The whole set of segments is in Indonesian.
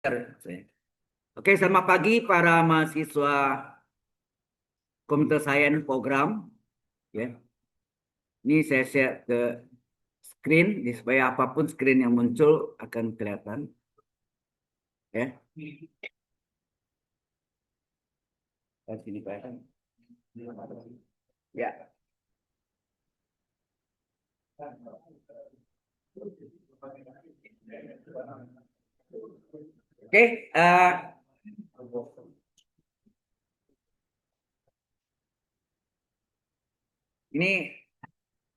Oke, selamat pagi para mahasiswa Computer Science program. Ya, ini saya share ke screen, supaya apapun screen yang muncul akan kelihatan. Ya, sini kelihatan. Ya, oke. Ini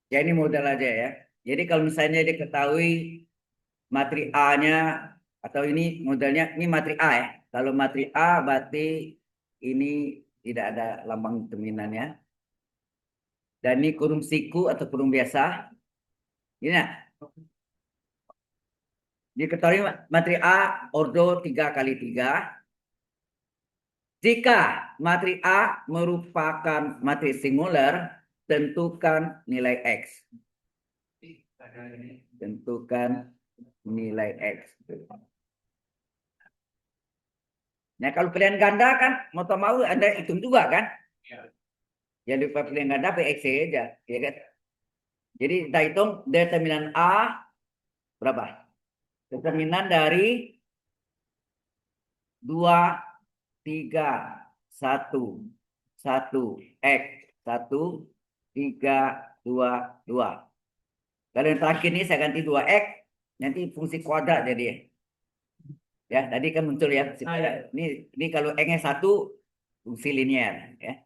ya ini modal aja ya. Jadi kalau misalnya diketahui materi A-nya atau ini modelnya ini materi A ya. Kalau materi A berarti ini tidak ada lambang determinannya. Dan ini kurung siku atau kurung biasa. Ini nah, diketahui materi A ordo 3 kali 3. Jika materi A merupakan materi singular, tentukan nilai X. Tentukan nilai X. Nah, kalau pilihan ganda kan, mau tak mau Anda hitung juga kan? Ya, di pilihan ganda PX aja. Ya kan? Jadi kita hitung determinan A berapa? Determinan dari 2, 3, 1, 1, X, 1, 3, 2, 2. Kalau yang terakhir ini saya ganti 2X, nanti fungsi kuadrat jadi. Ya, tadi kan muncul ya. Ini kalau X-nya 1, fungsi linear. Ya.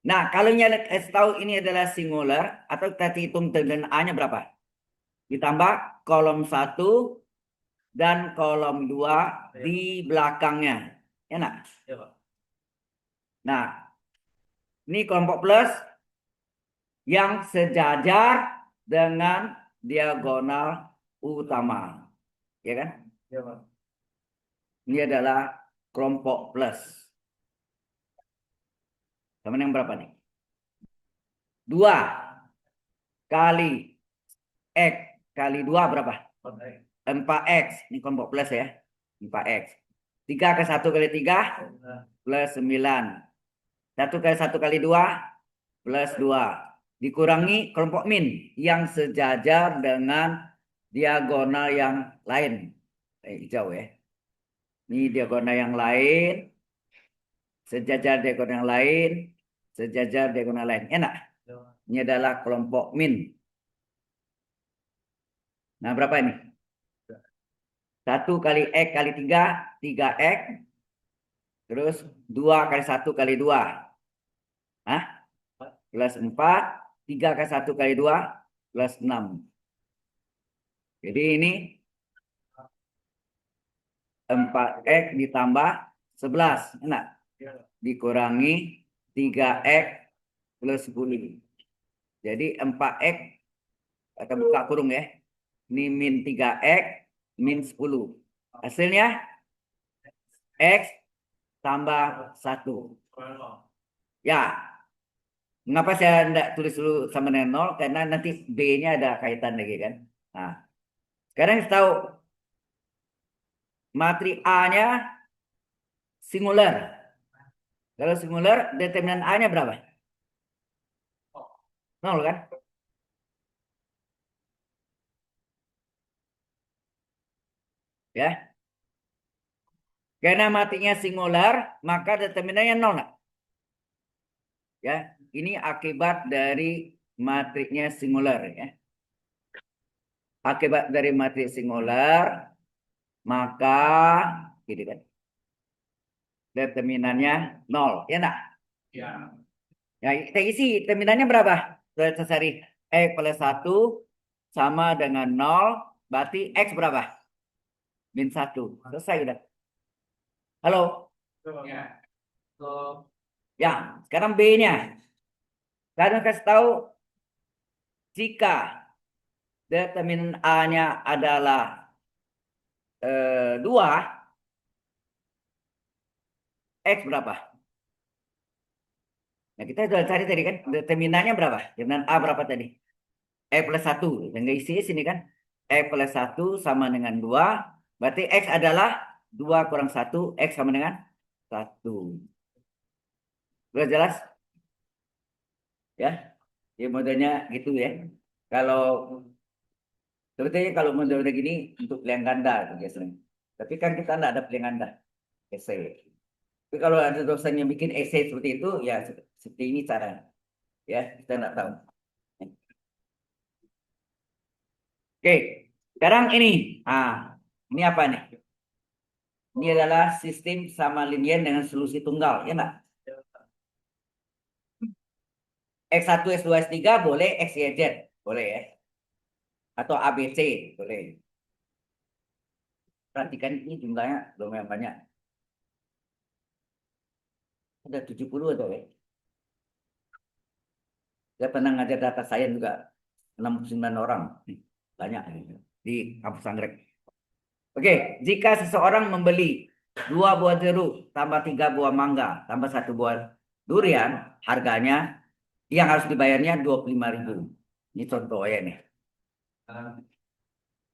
Nah, kalau nyala tahu ini adalah singular, atau kita hitung dengan A-nya berapa? Ditambah kolom 1 dan kolom 2 di belakangnya. Enak. Nah, ini kelompok plus yang sejajar dengan diagonal utama. Ya kan? Ini adalah kelompok plus. Sama yang berapa nih? 2 kali X kali 2 berapa? 4X. Ini kelompok plus ya. 4X. 3 ke 1 kali 3 plus 9. 1 kali 1 kali 2 plus 2. Dikurangi kelompok min yang sejajar dengan diagonal yang lain. Hijau ya. Ini diagonal yang lain. Sejajar diagonal yang lain. Sejajar diagonal lain. Enak. Ini adalah kelompok min. Nah, berapa ini? 1 kali X kali 3, 3X. Terus 2 kali 1 kali 2. Hah? Plus 4. 3 kali 1 kali 2 plus 6. Jadi ini 4X ditambah 11. Enak. Dikurangi 3X plus 10. Jadi 4X, kita buka kurung ya. Ini min 3X min 10. Hasilnya X tambah 1. Ya, mengapa saya tidak tulis dulu sama dengan 0? Karena nanti B-nya ada kaitan lagi kan. Nah, sekarang kita tahu materi A-nya singular. Kalau singular, determinan A-nya berapa? 0 kan? Ya. Karena matinya singular, maka determinannya 0 nggak? Ya, ini akibat dari matriknya singular ya. Akibat dari matrik singular, maka gitu kan. Determinannya 0, ya enggak? Ya. Ya, kita isi determinannya berapa? Kita cari X plus 1 sama dengan 0, berarti X berapa? Min 1. Selesai udah. Halo? Ya. Ya, sekarang B-nya. Kalian kasih tahu jika determinan A-nya adalah 2, X berapa? Nah, kita sudah cari tadi kan, determinannya berapa? Determinan A berapa tadi? X plus 1. Yang isi sini kan. X plus 1 sama dengan 2. Berarti X adalah 2 kurang 1, X sama dengan 1. Sudah jelas? Ya, ya modelnya gitu ya. Kalau sebetulnya kalau model gini untuk pilihan ganda itu biasanya. Tapi kan kita nggak ada pilihan ganda. Essay. Tapi kalau ada dosen yang bikin essay seperti itu, ya seperti ini cara. Ya, kita nggak tahu. Oke, sekarang ini. Ini apa nih? Ini adalah sistem sama linier dengan solusi tunggal, ya nggak? X1, X2, X3 boleh, X, Y, Z boleh ya. Atau ABC boleh. Perhatikan ini jumlahnya lumayan banyak. Ada 70 atau ya. Saya pernah ngajar data science juga 69 orang. Banyak di kampus Anggrek. Oke, jika seseorang membeli 2 buah jeruk tambah 3 buah mangga tambah 1 buah durian, harganya yang harus dibayarnya 25.000. Ini contoh ya nih.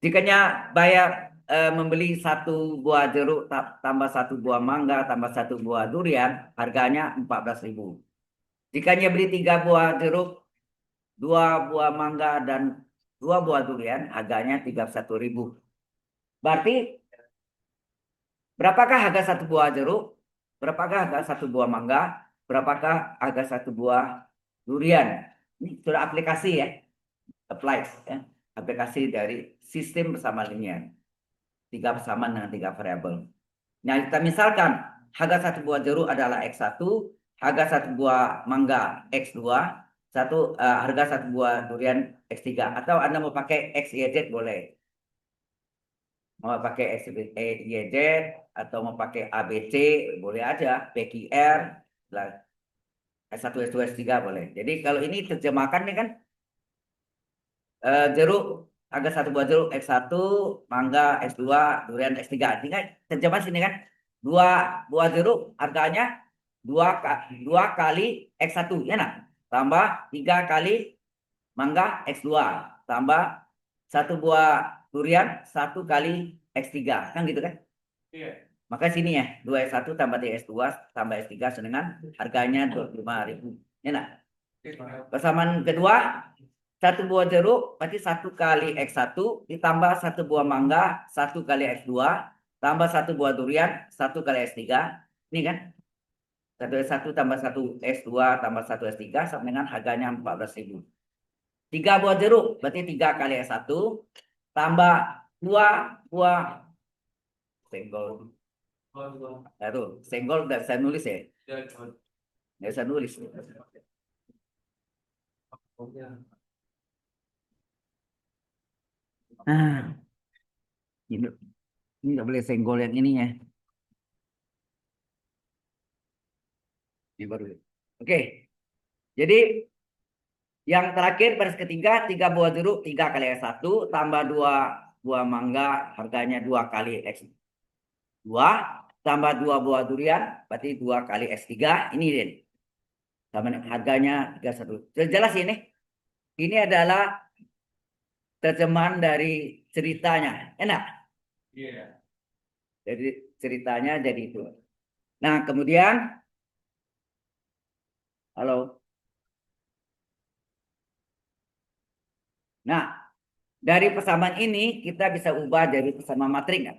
Jikanya bayar membeli 1 buah jeruk tambah 1 buah mangga tambah 1 buah durian, harganya 14.000. Jikanya beli 3 buah jeruk, 2 buah mangga dan 2 buah durian, harganya 31.000. Berarti berapakah harga 1 buah jeruk? Berapakah harga 1 buah mangga? Berapakah harga 1 buah durian? Ini sudah aplikasi ya, apply ya. Aplikasi dari sistem persamaan linear. 3 persamaan dengan 3 variabel. Nah, kita misalkan harga 1 buah jeruk adalah X1, harga 1 buah mangga X2, harga 1 buah durian X3. Atau Anda mau pakai X, Y, Z boleh. Mau pakai X, Y, Z atau mau pakai A, B, C boleh aja. P, Q, R, S1, S2, S3 boleh. Jadi kalau ini terjemahkan nih kan jeruk harga 1 buah jeruk X1, mangga X2, durian X3. Ini kan terjemah sini kan 2 buah jeruk harganya 2 kali X1 ya nah. Tambah 3 kali mangga X2 tambah 1 buah durian 1 kali X3 kan gitu kan. Iya. Maka sini ya 2 X1 tambah 3 X2 tambah X3 dengan harganya 25.000 ya nah. Persamaan kedua 1 buah jeruk berarti 1 kali X1 ditambah 1 buah mangga 1 kali X2 tambah 1 buah durian 1 kali X3. Ini kan 1 X1 tambah 1 X2 tambah 1 X3 sama dengan harganya 14.000. 3 buah jeruk berarti 3 kali X1 tambah 2 buah senggol. Aduh, senggol udah saya nulis ya. Nggak bisa nulis. Nah, ini nggak boleh senggol yang ininya. Ini baru. Oke. Jadi yang terakhir baris ketiga 3 buah jeruk 3 kali X1 tambah 2 buah mangga harganya 2 kali X2 tambah 2 buah durian berarti 2 kali X3 ini deh. Sama harganya 31. Jelas ini. Ini adalah terjemahan dari ceritanya. Enak? Iya. Jadi ceritanya jadi itu. Nah, kemudian halo. Nah, dari persamaan ini kita bisa ubah jadi persamaan matrik kan?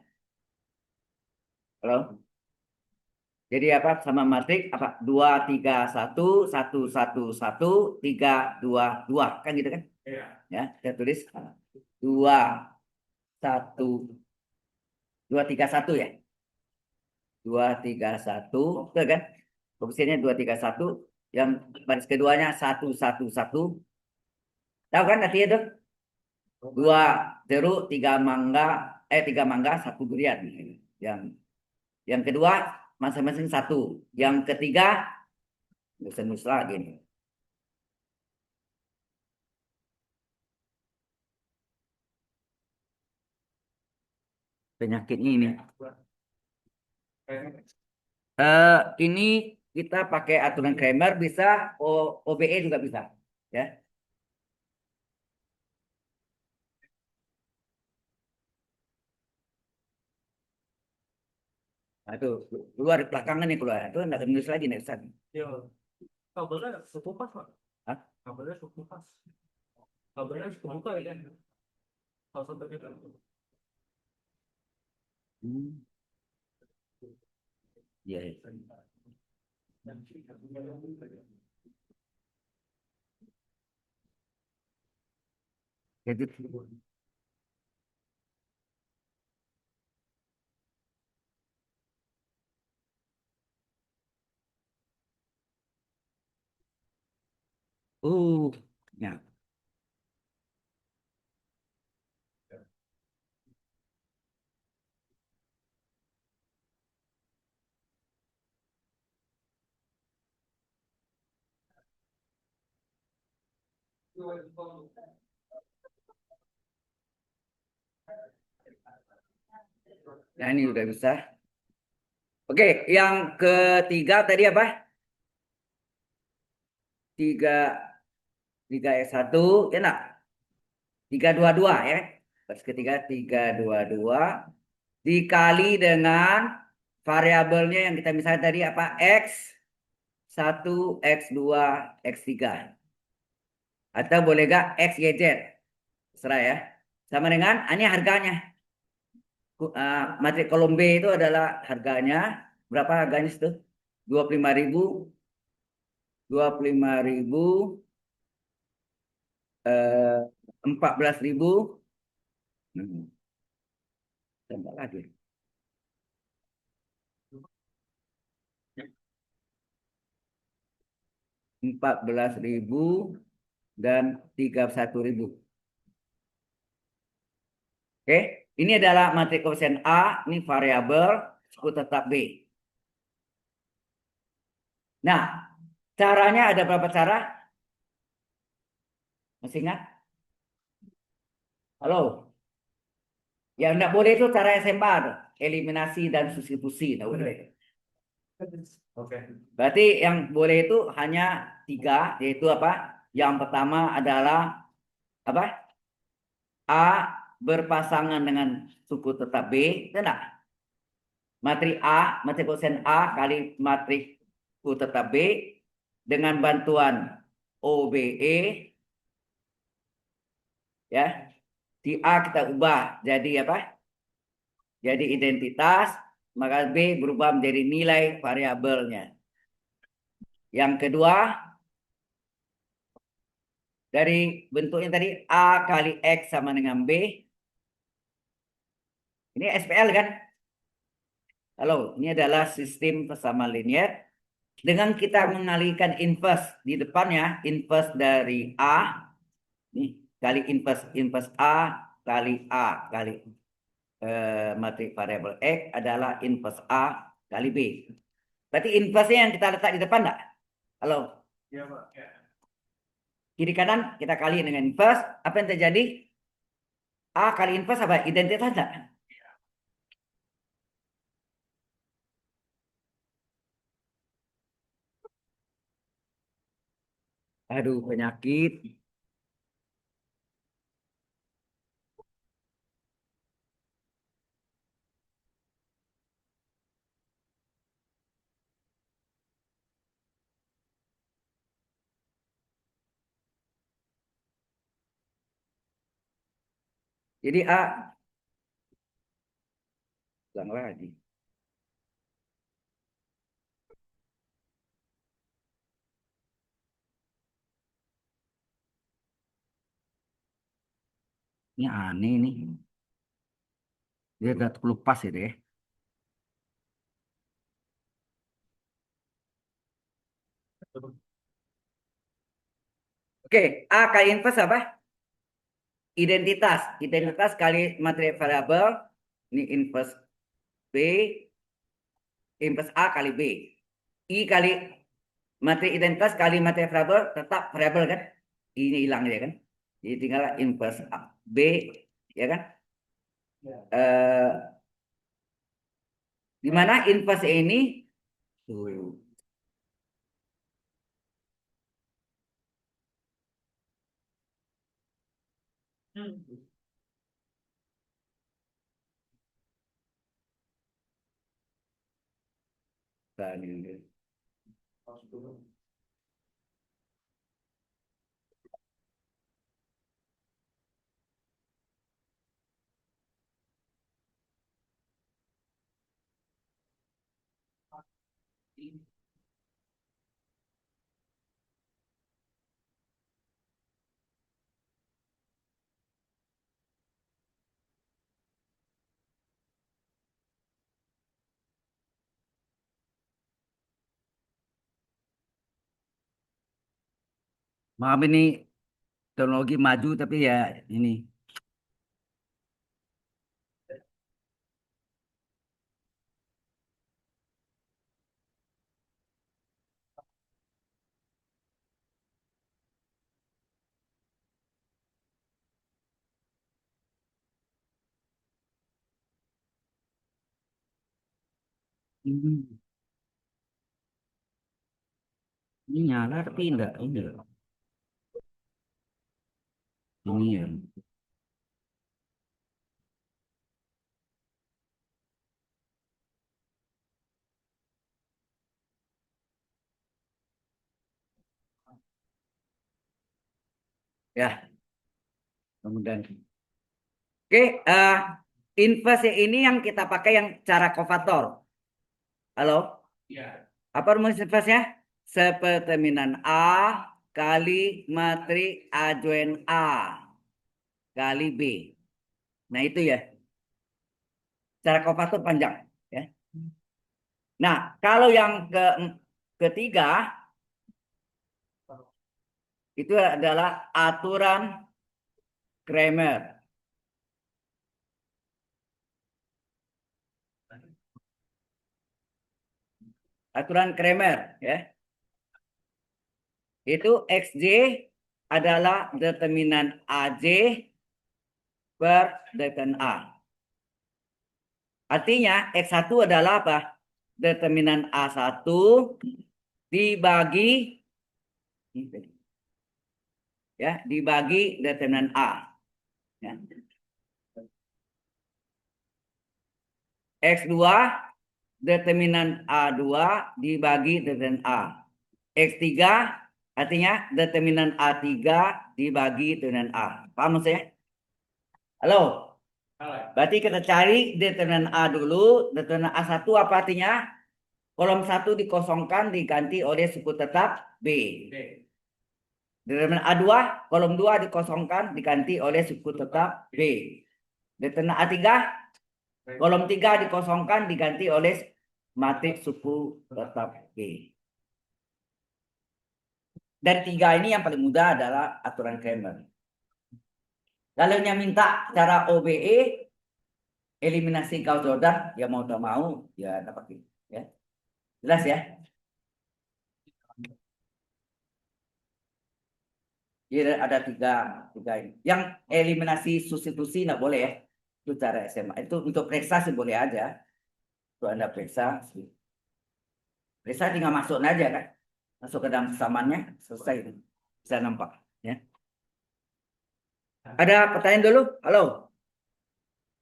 Halo. Jadi apa sama matrik apa 2 3 1 1 1 1 3 2 2 kan gitu kan? Iya. Ya, kita tulis 2 1 2 3 1 ya. 2 3 1 betul kan? Posisinya 2 3 1 yang baris keduanya 1 1 1. Tahu kan artinya itu? 2 jeruk 3 mangga 1 durian. Yang kedua masing-masing 1. Yang ketiga nulis lagi nih. Penyakit ini. Ini kita pakai aturan Kramer bisa, OBE juga bisa, ya. Nah, itu keluar belakangan nih keluar. Itu nggak nulis lagi nih Ustaz. Iya, kabelnya suku pas, Pak. Hah? Kabelnya suku pas. Kabelnya kebuka ya kan? Salah satu kita. Hmm. Iya. Iya. Jadi, ya. Nah, ini udah bisa. Oke, yang ketiga tadi apa? Tiga, tiga S1, ya nak? 322 ya. Terus ketiga 322 dikali dengan variabelnya yang kita misalnya tadi apa? X1, X2, X3. Atau boleh gak XYZ? Serah ya. Sama dengan ini harganya. Matrik kolom B itu adalah harganya. Berapa harganya itu? 25.000, 25.000, 14.000. Tambah lagi. 14.000 dan 31.000. Oke, ini adalah matrik koefisien A, ini variabel, suku tetap B. Nah, caranya ada berapa cara? Masih ingat? Halo? Yang enggak boleh itu cara SMA tuh. Eliminasi dan substitusi. Nggak boleh. Oke. Berarti yang boleh itu hanya tiga, yaitu apa? Yang pertama adalah apa? A berpasangan dengan suku tetap B, tidak? Matrik A, matrik koefisien A kali matrik suku tetap B dengan bantuan OBE, ya. Di A kita ubah jadi apa? Jadi identitas, maka B berubah menjadi nilai variabelnya. Yang kedua, dari bentuknya tadi A kali X sama dengan B. Ini SPL kan? Halo, ini adalah sistem persamaan linear. Dengan kita mengalihkan inverse di depannya, inverse dari A, nih, kali inverse, inverse A kali A kali matrik variabel X adalah inverse A kali B. Berarti inverse yang kita letak di depan enggak? Halo. Iya, Pak. Ya. Kiri kanan kita kali dengan inverse. Apa yang terjadi? A kali inverse apa? Identitas enggak? Aduh, penyakit. Jadi A, ulang lagi. Ini aneh nih. Dia udah terlepas itu ya. Oke, A kali inverse apa? Identitas. Identitas kali materi variabel. Ini inverse B. Inverse A kali B. I kali materi identitas kali materi variabel tetap variabel kan? Ini hilang ya kan? Jadi tinggal inverse A, B ya kan? Eh, di mana inverse ini tuh, Tadi. Maaf ini teknologi maju tapi ya ini. Hmm, ini nyala tapi enggak ini. Ini ya. Ya, kemudian. Oke, inverse ini yang kita pakai yang cara kovator. Halo? Ya. Apa rumus inverse-nya? Seperterminan A kali matrik A join A kali B. Nah itu ya, cara kovator panjang. Ya. Nah, kalau yang ketiga, itu adalah aturan Kramer. Aturan Kramer, ya. Itu XJ adalah determinan AJ per determinan A. Artinya X1 adalah apa? Determinan A1 dibagi ya, dibagi determinan A. Ya. X2 determinan A2 dibagi determinan A. X3 artinya determinan A3 dibagi determinan A. Paham maksudnya? Halo? Berarti kita cari determinan A dulu. Determinan A1 apa artinya? Kolom 1 dikosongkan diganti oleh suku tetap B. Determinan A2, kolom 2 dikosongkan diganti oleh suku tetap B. Determinan A3, kolom 3 dikosongkan diganti oleh matriks suku tetap B. Dan 3 ini yang paling mudah adalah aturan Kramer. Kalau yang minta cara OBE, eliminasi Gauss-Jordan, ya mau tak mau, ya dapat gitu. Ya. Jelas ya? Jadi ada tiga ini. Yang eliminasi substitusi nggak boleh ya. Itu cara SMA. Itu untuk periksa sih boleh aja. Itu Anda periksa. Periksa tinggal masuk aja kan. Masuk ke dalam samaannya, selesai itu. Bisa nampak. Ya. Ada pertanyaan dulu? Halo.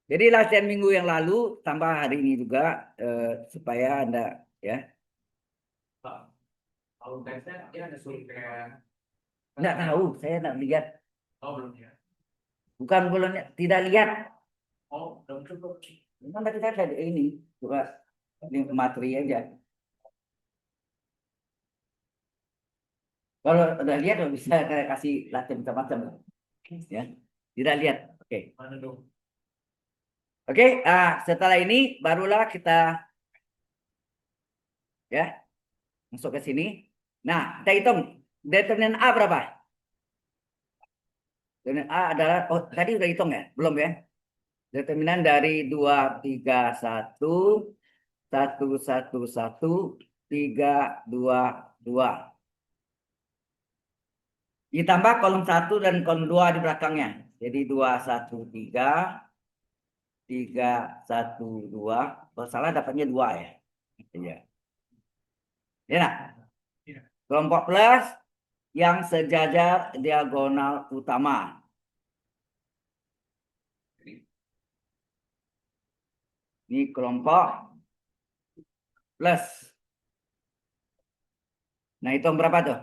Jadi latihan minggu yang lalu tambah hari ini juga supaya Anda ya. Pak, kalau tesnya dia ada suruh kayak Nggak tahu, saya nggak lihat. oh belum ya. Bukan belum tidak lihat. Oh, belum cukup. Memang tadi saya ada ini juga ini materi aja. Kalau udah lihat bisa kayak kasih latihan macam-macam. Ya, tidak lihat. Oke. Mana dong? Oke, setelah ini barulah kita ya masuk ke sini. Nah, kita hitung determinan A berapa? Determinan A adalah tadi udah hitung ya? Belum ya? Determinan dari 2 3 1 1 1 1 3 2 2. Ditambah kolom 1 dan kolom 2 di belakangnya. Jadi 2 1 3 3 1 2. Kalau salah dapatnya 2 ya. Iya. Ya, nah. Iya. Kelompok plus yang sejajar diagonal utama. Ini kelompok plus Nah, hitung berapa tuh?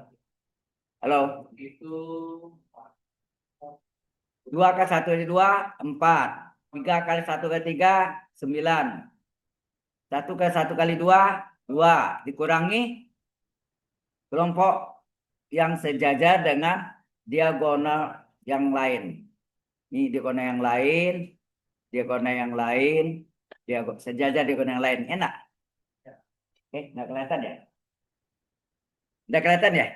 Halo. Itu 2 kali 1 kali 2, 4. 3 kali 1 kali 3, 9. 1 kali 1 kali 2, 2. Dikurangi kelompok yang sejajar dengan diagonal yang lain. Ini diagonal yang lain, diagonal yang lain, sejajar diagonal yang lain. Enak? Oke, nggak kelihatan ya? Nggak kelihatan ya?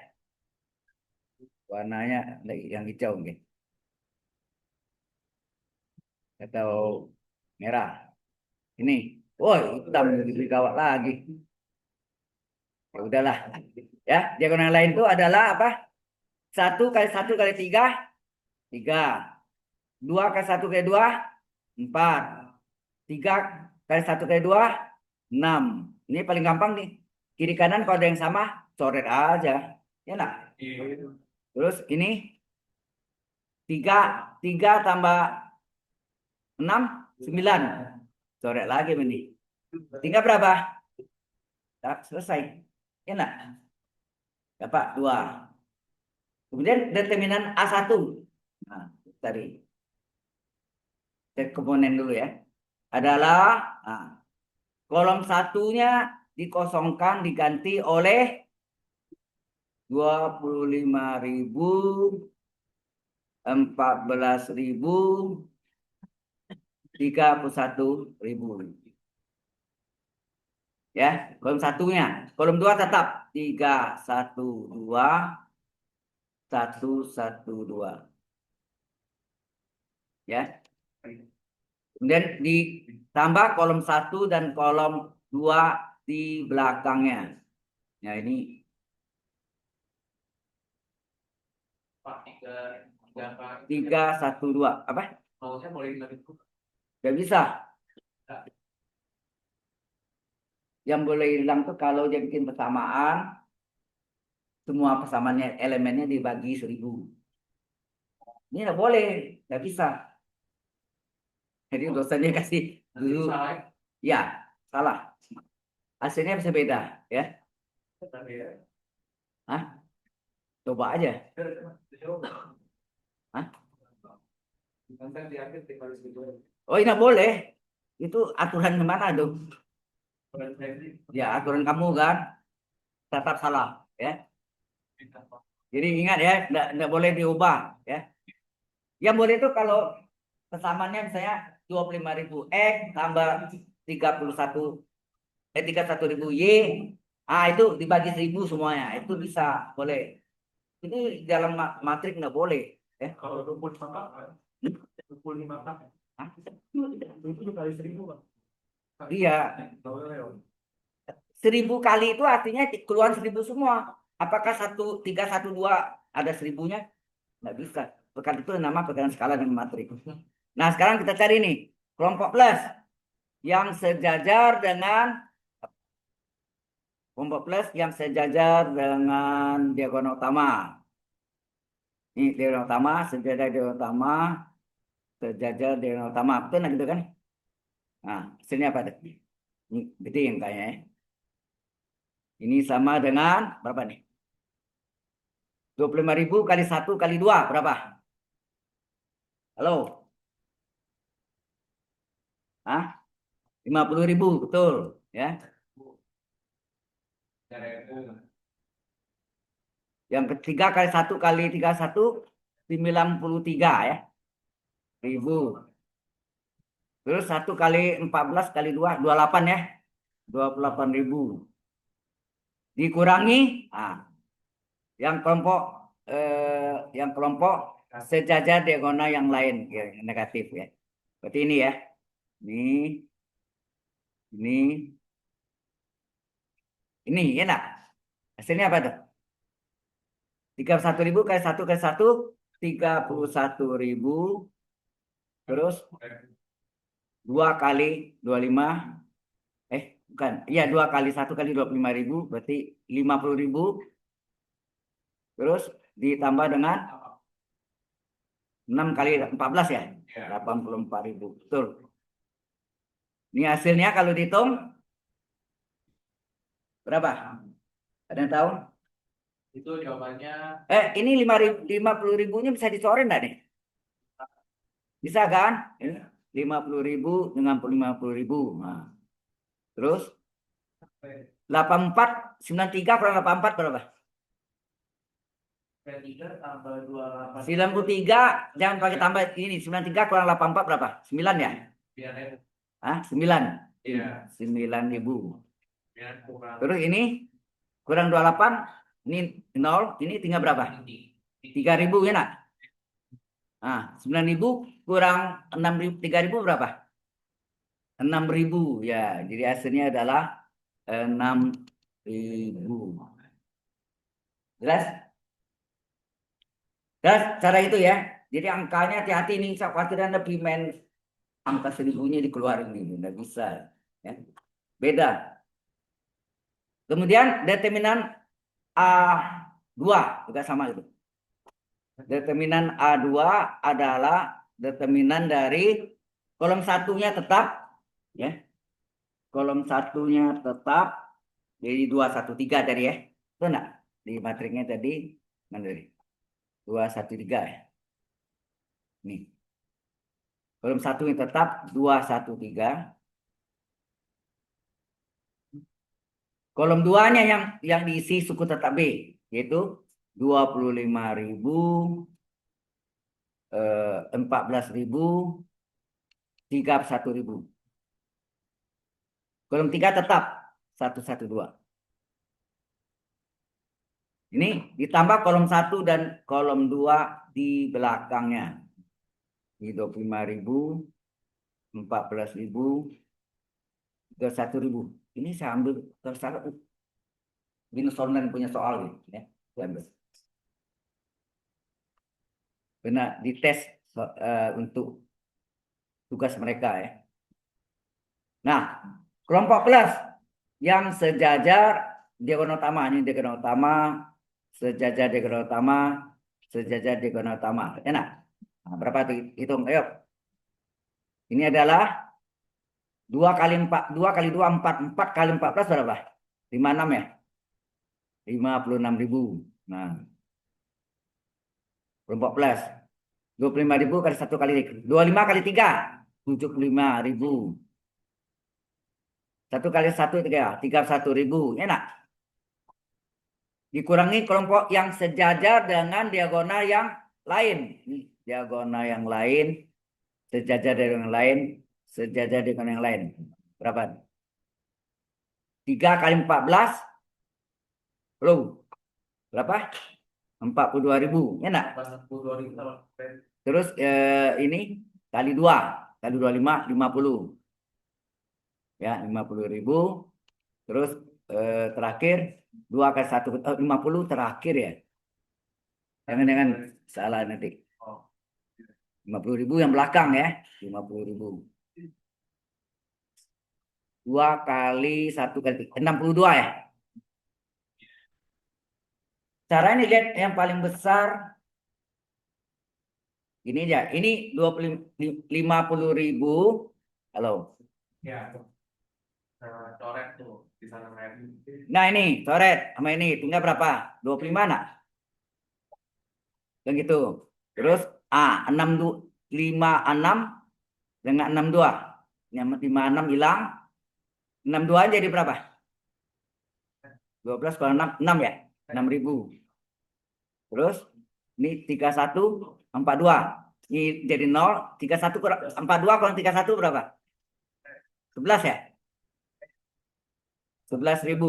Warnanya yang hijau mungkin. Atau merah. Ini. Woi, hitam lebih gawat lagi. Ya udahlah. Ya, diagonal yang lain itu adalah apa? 1 kali 1 kali 3, 3. 2 kali 1 kali 2, 4. 3 kali 1 kali 2, 6. Ini paling gampang nih. Kiri kanan kalau ada yang sama, coret aja. Ya nak? Terus ini 3, 3 tambah 6, 9. Coret lagi ini. 3 berapa? Tak, selesai. Ya nak? Dapat 2. Kemudian determinan A1. Nah, tadi. Cek komponen dulu ya. Adalah nah, kolom satunya dikosongkan diganti oleh 25.000, 14.000, 31.000. Ya, kolom satunya. Kolom 2 tetap 312, 112. Ya. Kemudian ditambah kolom 1 dan kolom 2 di belakangnya. Ya, ini Pak 312. Apa? Mau saya mulai dari itu. Gak bisa. Yang boleh hilang tuh kalau dia bikin persamaan, semua persamaannya elemennya dibagi 1.000. Ini nggak boleh, nggak bisa. Jadi dosennya kasih dulu, ya salah. Hasilnya bisa beda, ya. Hah? Coba aja. Hah? Oh, ini nggak boleh. Itu aturan kemana dong? Ya, aturan kamu kan tetap salah, ya. Jadi ingat ya, nggak boleh diubah, ya. Yang boleh itu kalau persamaannya misalnya 25.000 X tambah 31 31.000 Y. Ah, itu dibagi 1.000 semuanya. Itu bisa, boleh. Ini dalam matrik nggak boleh, ya. Kalau 25 kakak, 25 kakak, Hah? itu kali 1.000 Pak. Iya, 1.000 kali itu artinya keluar 1.000 semua. Apakah 312 ada 1.000-nya? Nggak bisa. Pekan itu nama pekan skala dengan matrik. Nah, sekarang kita cari nih kelompok plus yang sejajar dengan diagonal utama. Ini diagonal utama, sejajar diagonal utama, sejajar diagonal utama. Betul nah gitu kan? Nah, hasilnya apa tuh? Ini gede yang kayaknya ya. Ini sama dengan berapa nih? 25.000 kali 1 kali 2 berapa? Halo? Hah? 50.000, betul ya. Yang ketiga kali 1 kali 31 93 ya. Ribu. Terus 1 kali 14 kali 2 28 ya. 28.000. Dikurangi yang kelompok sejajar diagonal yang lain ya, negatif ya. Berarti ini ya. Ini ini enak. Hasilnya apa tuh? 31.000 kali 1 kali 1 31.000. Terus 2 kali 25. Bukan. Iya, 2 kali 1 kali 25.000 berarti 50.000. Terus ditambah dengan 6 kali 14 ya. 84.000. Betul. Ini hasilnya kalau dihitung berapa? Ada yang tahu? Itu jawabannya Ini 50.000-nya bisa dicoret enggak nih? Bisa kan? Ini 50.000 dengan 50.000. Nah, terus 94 93 kurang 84 berapa? 3 tambah 28. 93, jangan pakai tambah ini. 93 kurang 84 berapa? 9 ya? Biar ya. Hah? 9. Iya. 9.000. Biar kurang. Terus ini kurang 28, ini 0, ini tinggal berapa? 3.000 ya nak? Nah, 9.000 kurang 6.000, 3.000 berapa? 6.000 ya. Jadi hasilnya adalah 6.000. Jelas? Jelas cara itu ya. Jadi angkanya hati-hati nih. Saya khawatir Anda main angka 1.000-nya dikeluarin ini. Nggak bisa. Ya. Beda. Kemudian determinan A2 juga sama itu. Determinan A2 adalah determinan dari kolom satunya tetap ya. Kolom satunya tetap jadi 213 tadi ya. Itu enggak? Di matriknya tadi mana tadi? 213 ya. Nih. Kolom satunya tetap 213. Kolom 2-nya yang diisi suku tetap B yaitu 25.000, 14.000, 31.000. Kolom 3 tetap 112. Ini ditambah kolom 1 dan kolom 2 di belakangnya. Di 25.000, 14.000, 31.000. Ini saya ambil tersalah. Binus online punya soal nih, ya. Saya ambil. Benar dites untuk tugas mereka ya. Nah, kelompok kelas yang sejajar diagonal utama ini diagonal utama, sejajar diagonal utama, sejajar diagonal utama. Enak. Nah, berapa itu? Hitung, ayo. Ini adalah 2 kali 4, 2 kali 2 4, 4 kali 14 berapa? 56 ya? 56.000. Nah, kelompok plus 25.000 kali 1 kali 25 kali 3 75.000. 1 kali 1 31.000. Enak. Dikurangi kelompok yang sejajar dengan diagonal yang lain. Diagonal yang lain, sejajar dengan yang lain, sejajar dengan yang lain. Berapa? 3 kali 14. Belum. Berapa? 42.000. Enak. 42.000. Terus ini kali 2. Kali 25, 50. Ya, 50.000. Terus terakhir 2 kali 1, 50 terakhir ya. Jangan salah nanti. 50.000 yang belakang ya. 50.000. 2 kali 1 kali 62 ya. Cara ini lihat yang paling besar. Ini aja. Ini 50.000. Halo. Ya. Coret tuh di sana merah. Nah ini coret sama ini tinggal berapa? 25 nak? Dan gitu. Terus 56 dengan 62. Yang 56 hilang. 62 jadi berapa? 12 kurang 6, 6 ya? 6.000. Terus ini 31 42. Ini jadi 0, 31 kurang 42 kurang 31 berapa? 11 ya? 11.000.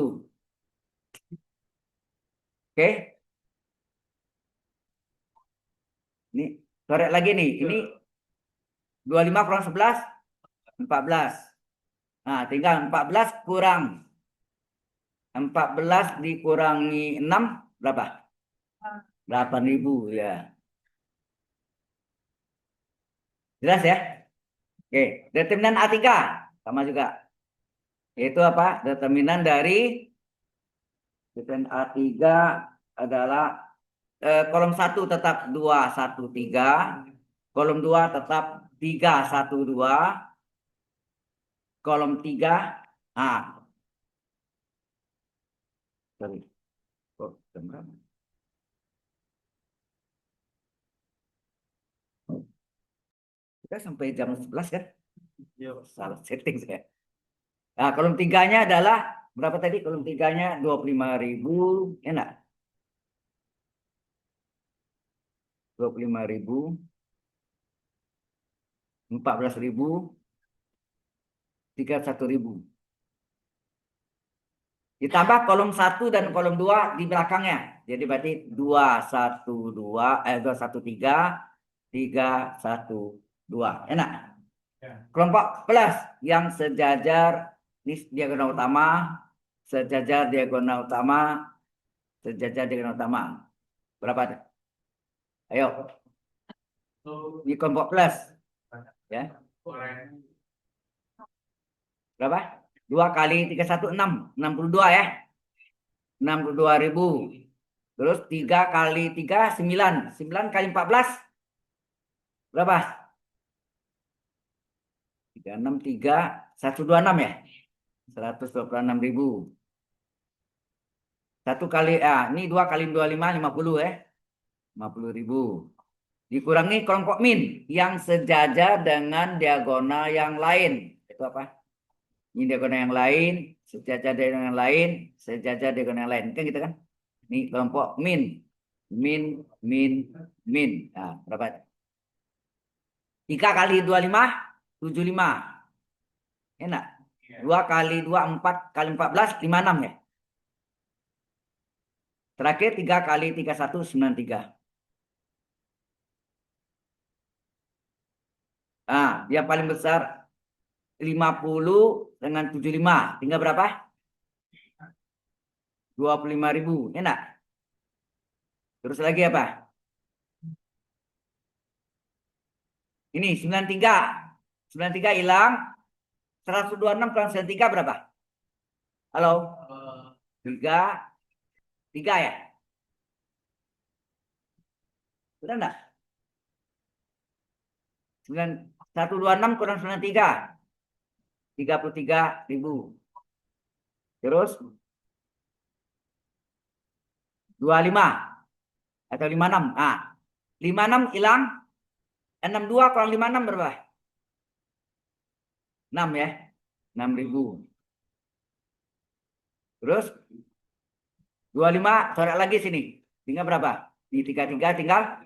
Oke. Ini coret lagi nih. Ini 25 kurang 11 14. Nah, tinggal 14 kurang 14 dikurangi 6 berapa? 8.000 ya. Jelas ya? Oke, determinan A3 sama juga. Itu apa? Determinan dari determinan A3 adalah kolom 1 tetap 213, kolom 2 tetap 312, kolom 3 sorry. Oh, jam berapa? Kita sampai jam 11 kan? Iya. Salah setting saya. Nah, kolom tiganya adalah berapa tadi? Kolom tiganya 25.000, ya enggak? 25.000, 14.000, 31.000. Ditambah kolom 1 dan kolom 2 di belakangnya. Jadi berarti 213, 312. Enak. Kelompok plus yang sejajar ini diagonal utama, sejajar diagonal utama, sejajar diagonal utama. Berapa? Ayo. Ini kelompok plus. Ya. Berapa? 2 kali 31, 6. 62 ya. 62.000. Terus 3 kali 3, 9. 9 kali 14. Berapa? 363, 126 ya. 126.000. 1 kali, ini 2 kali 25, 50 ya. 50.000. Dikurangi kelompok min yang sejajar dengan diagonal yang lain. Itu apa? Ini diagonal yang lain, sejajar diagonal yang lain, sejajar diagonal yang lain. Kan gitu kan? Ini kelompok min. Min, min, min. Nah, berapa? 3 kali 25, 75. Enak. 2 kali 2, 4 kali 14, 56 ya. Terakhir 3 kali 31, 93. Nah, yang paling besar 50 dengan 75. Tinggal berapa? 25.000. Enak. Terus lagi apa? Ini 93. 93 hilang. 126 kurang 93 berapa? Halo? 3. 3 ya? Sudah enggak? 126 kurang 93. 33.000. Terus 25 atau 56. Ah, 56 hilang. 62 kurang 56 berapa? 6 ya. 6.000. Terus 25 coret lagi sini. Tinggal berapa? Di 33 tinggal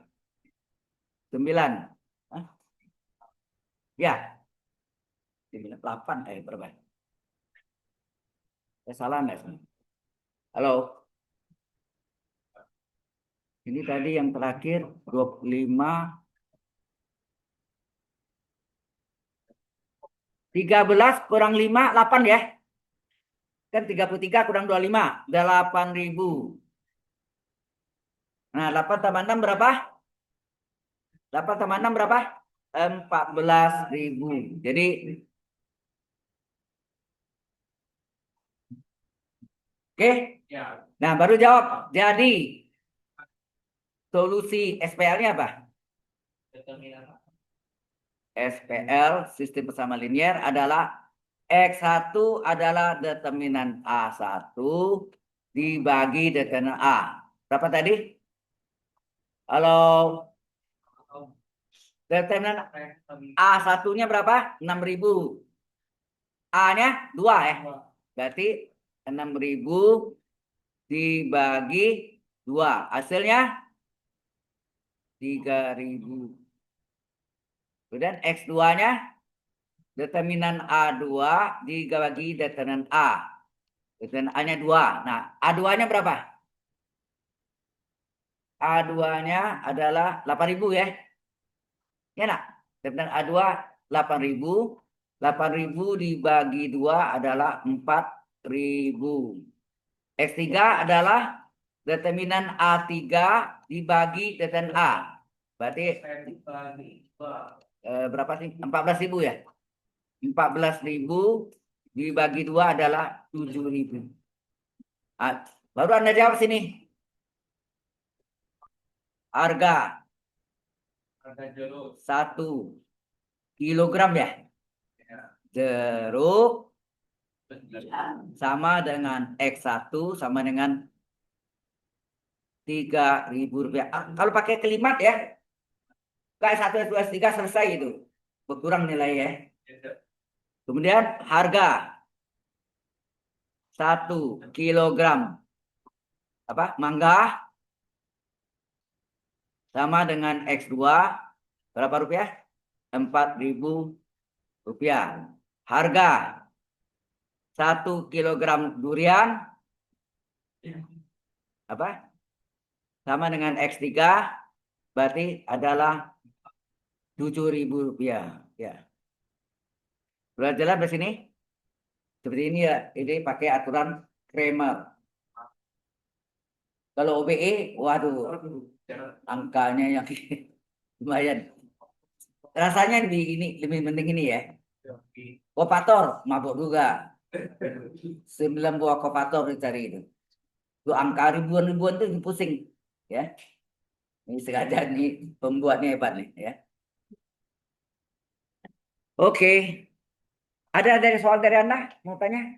9. Hah? Ya. 98 berapa? Salah enggak sih? Halo. Ini tadi yang terakhir 25. 13 kurang 5, 8 ya. Kan 33 kurang 25, 8.000. Nah, 8 tambah 6 berapa? 8 tambah 6 berapa? 14.000. Jadi, oke? Nah, baru jawab. Jadi, solusi SPL-nya apa? SPL, sistem persamaan linier adalah X1 adalah determinan A1 dibagi determinan A. Berapa tadi? Halo? Determinan A1-nya berapa? 6.000. A-nya 2 ya. Berarti 6.000 dibagi 2. Hasilnya 3.000. Kemudian X2-nya determinan A2 dibagi determinan A. Determinan A-nya 2. Nah, A2-nya berapa? A2-nya adalah 8.000 ya. Ya nak? Determinan A2 8.000. 8.000 dibagi 2 adalah 4.000. X3 adalah determinan A3 dibagi determinan A. Berarti berapa sih? 14.000 ya? 14.000 dibagi 2 adalah 7.000. Baru Anda jawab sini. Harga 1 kilogram ya? Jeruk sama dengan X1 sama dengan 3.000 rupiah. Kalau pakai kalimat ya, K1, S2, S3 selesai itu. berkurang nilai ya. Kemudian harga 1 kilogram apa mangga sama dengan X2 berapa rupiah? 4.000 rupiah. Harga 1 kilogram durian apa? Sama dengan X3 berarti adalah 7.000 rupiah. Ya. Sudah jelas di sini? Seperti ini ya. Ini pakai aturan Kramer. Kalau OBE, waduh, angkanya yang lumayan. Rasanya lebih penting ini ya. Kopator, mabuk juga. 9 buah kopator dicari itu. Itu angka ribuan-ribuan itu pusing. Ya. Ini sengaja nih pembuatnya hebat nih ya. Oke. Ada dari soal dari Anda mau tanya?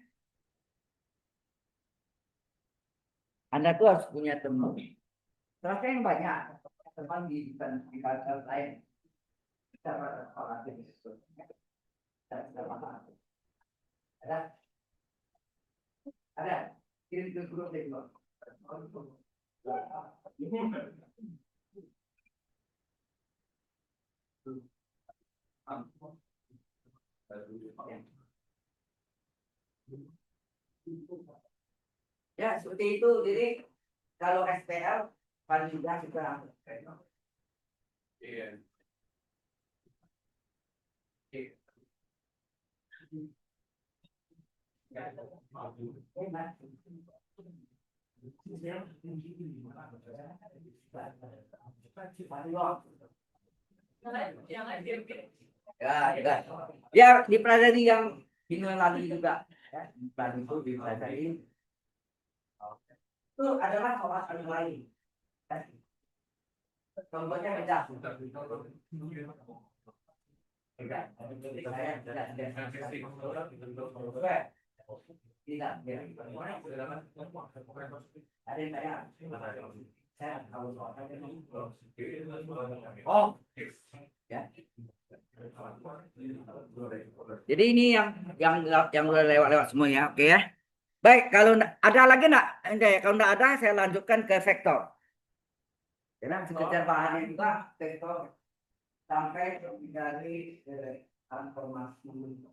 Anda tuh harus punya teman. Terasa yang banyak. Teman di kantor lain. Kita sekolah di situ. Ada? Ada? Kirim ke grup deh. Ya, seperti itu. Jadi kalau SPL paling mudah kita iya. Ya, ya. Ya, dipelajari yang minggu lalu juga. Ya, pelajari itu dipelajari. Itu adalah kawasan lain. Contohnya beda. Tidak, ada yang tanya. Saya tahu oh, ya. Jadi ini yang udah lewat-lewat semua ya, oke ya. Baik, kalau ada lagi enggak? Kalau enggak ada, saya lanjutkan ke vektor. Karena sekedar bahannya juga vektor sampai dari transformasi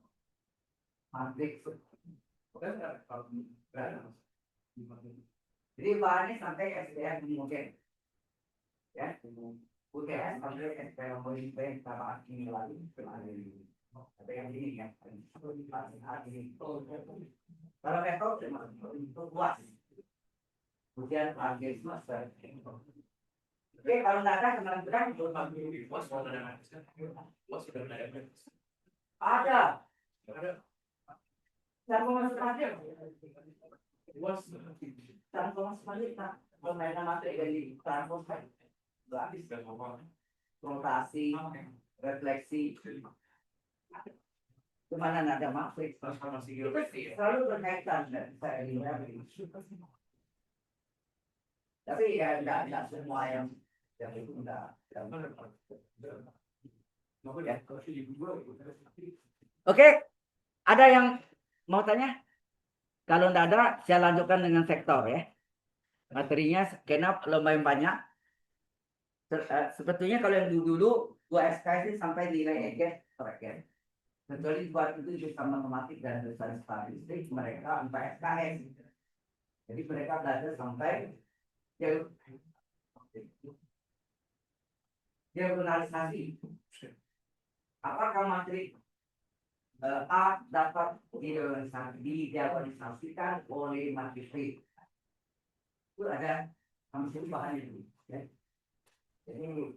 matriks. Jadi bahannya sampai SPM mungkin. Ya, UTS sampai SPM mungkin sama ini lagi. Ada yang ini ya. Kalau vektor itu luas. Kemudian akhir semester. Oke, kalau nggak ada kemungkinan ada. Transformasi permainan materi dari transformasi rotasi refleksi kemana ada matriks selalu berkaitan dan saya tapi ya tidak semua yang itu enggak. Oke, ada yang mau tanya? Kalau tidak ada, saya lanjutkan dengan sektor ya. Materinya karena lumayan banyak. Sebetulnya kalau yang dulu 2 SK itu sampai nilai EGS terakhir. Kecuali buat itu bisa matematik dan tulisan statistik mereka 4 SKS. Jadi mereka belajar sampai diagonalisasi. Apakah matrik A dapat didiagonalisasikan oleh matriks B? Itu ada hampir bahan itu. Ya. Jadi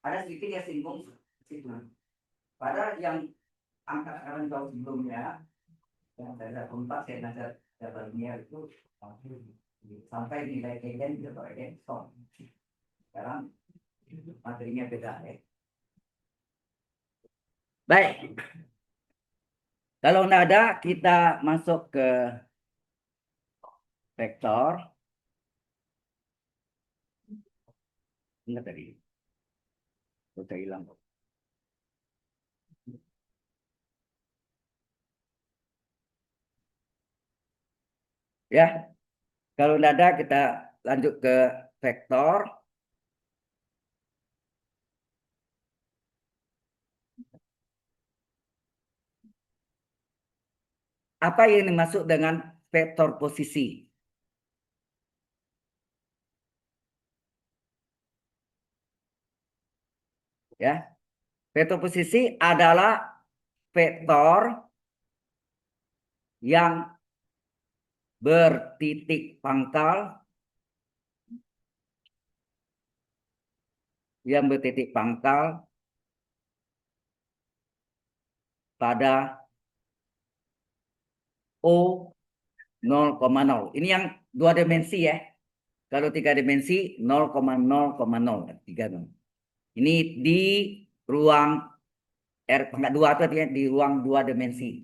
ada sedikit yang singgung situ. Pada yang angka-angka jauh sebelumnya yang saya dapat saya nazar dapatnya itu sampai nilai kegen atau kegen stone. Sekarang materinya beda ya. Baik. Kalau tidak ada, kita masuk ke vektor. Ingat tadi. Sudah hilang. Ya, kalau tidak ada kita lanjut ke vektor. Apa yang dimaksud dengan vektor posisi? Ya, vektor posisi adalah vektor yang bertitik pangkal, pada O 0,0. Ini yang dua dimensi ya. Kalau tiga dimensi 0,0,0. Tiga. Ini di ruang R pangkat 2 itu artinya di ruang dua dimensi.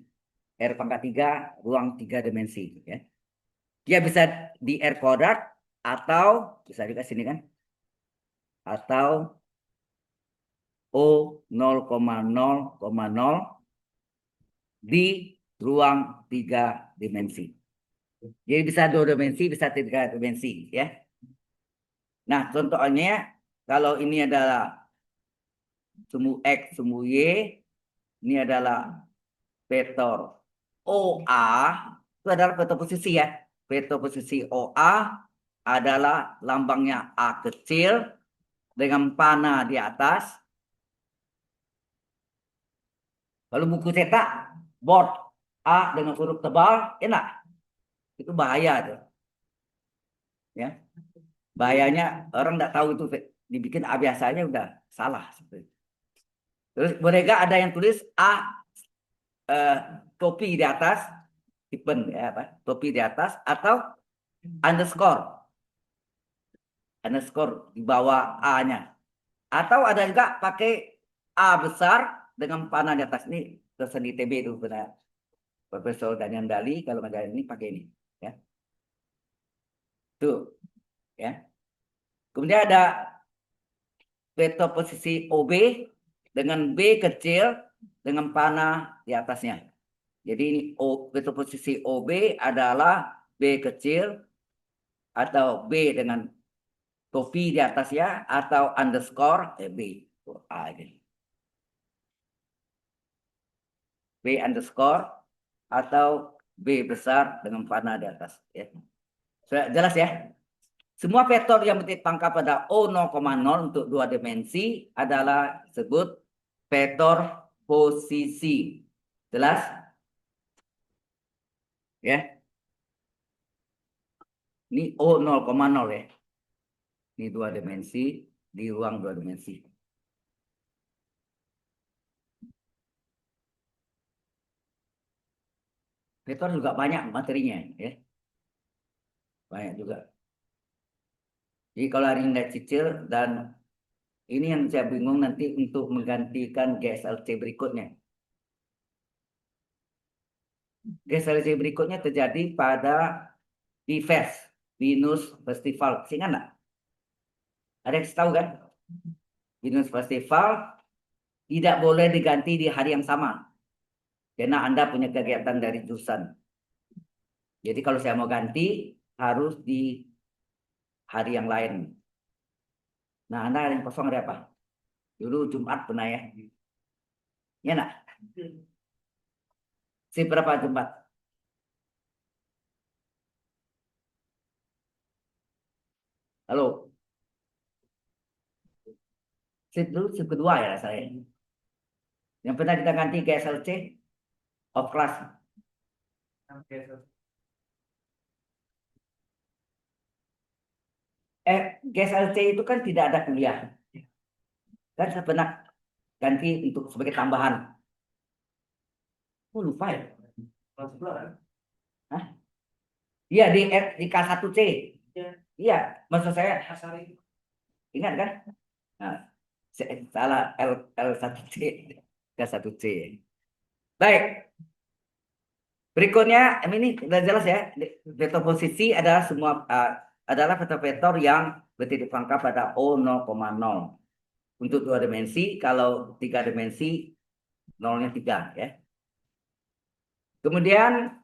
R pangkat 3, ruang tiga dimensi. Ya. Dia bisa di R kuadrat atau bisa juga sini kan. Atau O 0,0,0 di ruang tiga dimensi. Jadi bisa dua dimensi, bisa tiga dimensi. Ya. Nah, contohnya kalau ini adalah semu X, semu Y, ini adalah vektor OA, itu adalah vektor posisi ya. Vektor posisi OA adalah lambangnya A kecil dengan panah di atas. Kalau buku cetak, board A dengan huruf tebal, enak. Itu bahaya tuh. Ya. Bahayanya orang nggak tahu itu dibikin A biasanya udah salah. Terus mereka ada yang tulis A eh, topi di atas, tipen ya apa? Topi di atas atau underscore, di bawah A-nya. Atau ada juga pakai A besar dengan panah di atas ini dosen di ITB itu benar. Profesor Daniel Dali kalau ngajarin ini pakai ini ya. Tuh ya. Kemudian ada vektor posisi OB dengan B kecil dengan panah di atasnya. Jadi ini vektor posisi OB adalah B kecil atau B dengan topi di atasnya atau underscore B. A ini. B underscore atau B besar dengan panah di atas. Ya. Sudah jelas ya? Semua vektor yang bertitik pangkal pada O 0,0 untuk dua dimensi adalah disebut vektor posisi. Jelas? Ya. Ini O 0,0 ya. Ini dua dimensi di ruang dua dimensi. Vektor juga banyak materinya ya. Banyak juga. Jadi kalau hari ini cicil dan ini yang saya bingung nanti untuk menggantikan GSLC berikutnya. GSLC berikutnya terjadi pada VFest, Venus Festival. Ingat nggak? Ada yang tahu kan? Venus Festival tidak boleh diganti di hari yang sama. Karena Anda punya kegiatan dari jurusan. Jadi kalau saya mau ganti, harus di hari yang lain. Nah, Anda yang kosong ada apa? Dulu Jumat pernah ya? Ya nak? Si berapa Jumat? Halo? Si dulu si kedua ya saya. Yang pernah kita ganti ke SLC, of class. GSLC itu kan tidak ada kuliah. Kan saya pernah ganti untuk sebagai tambahan. Oh, lupa ya? Hah? Iya di K1C. Iya, maksud saya ingat kan? Nah, salah L1C, K1C. Baik, berikutnya ini sudah jelas ya. Vektor posisi adalah semua adalah vektor-vektor yang bertitik pangkal pada O 0,0. Untuk dua dimensi, kalau tiga dimensi nolnya 3 ya. Kemudian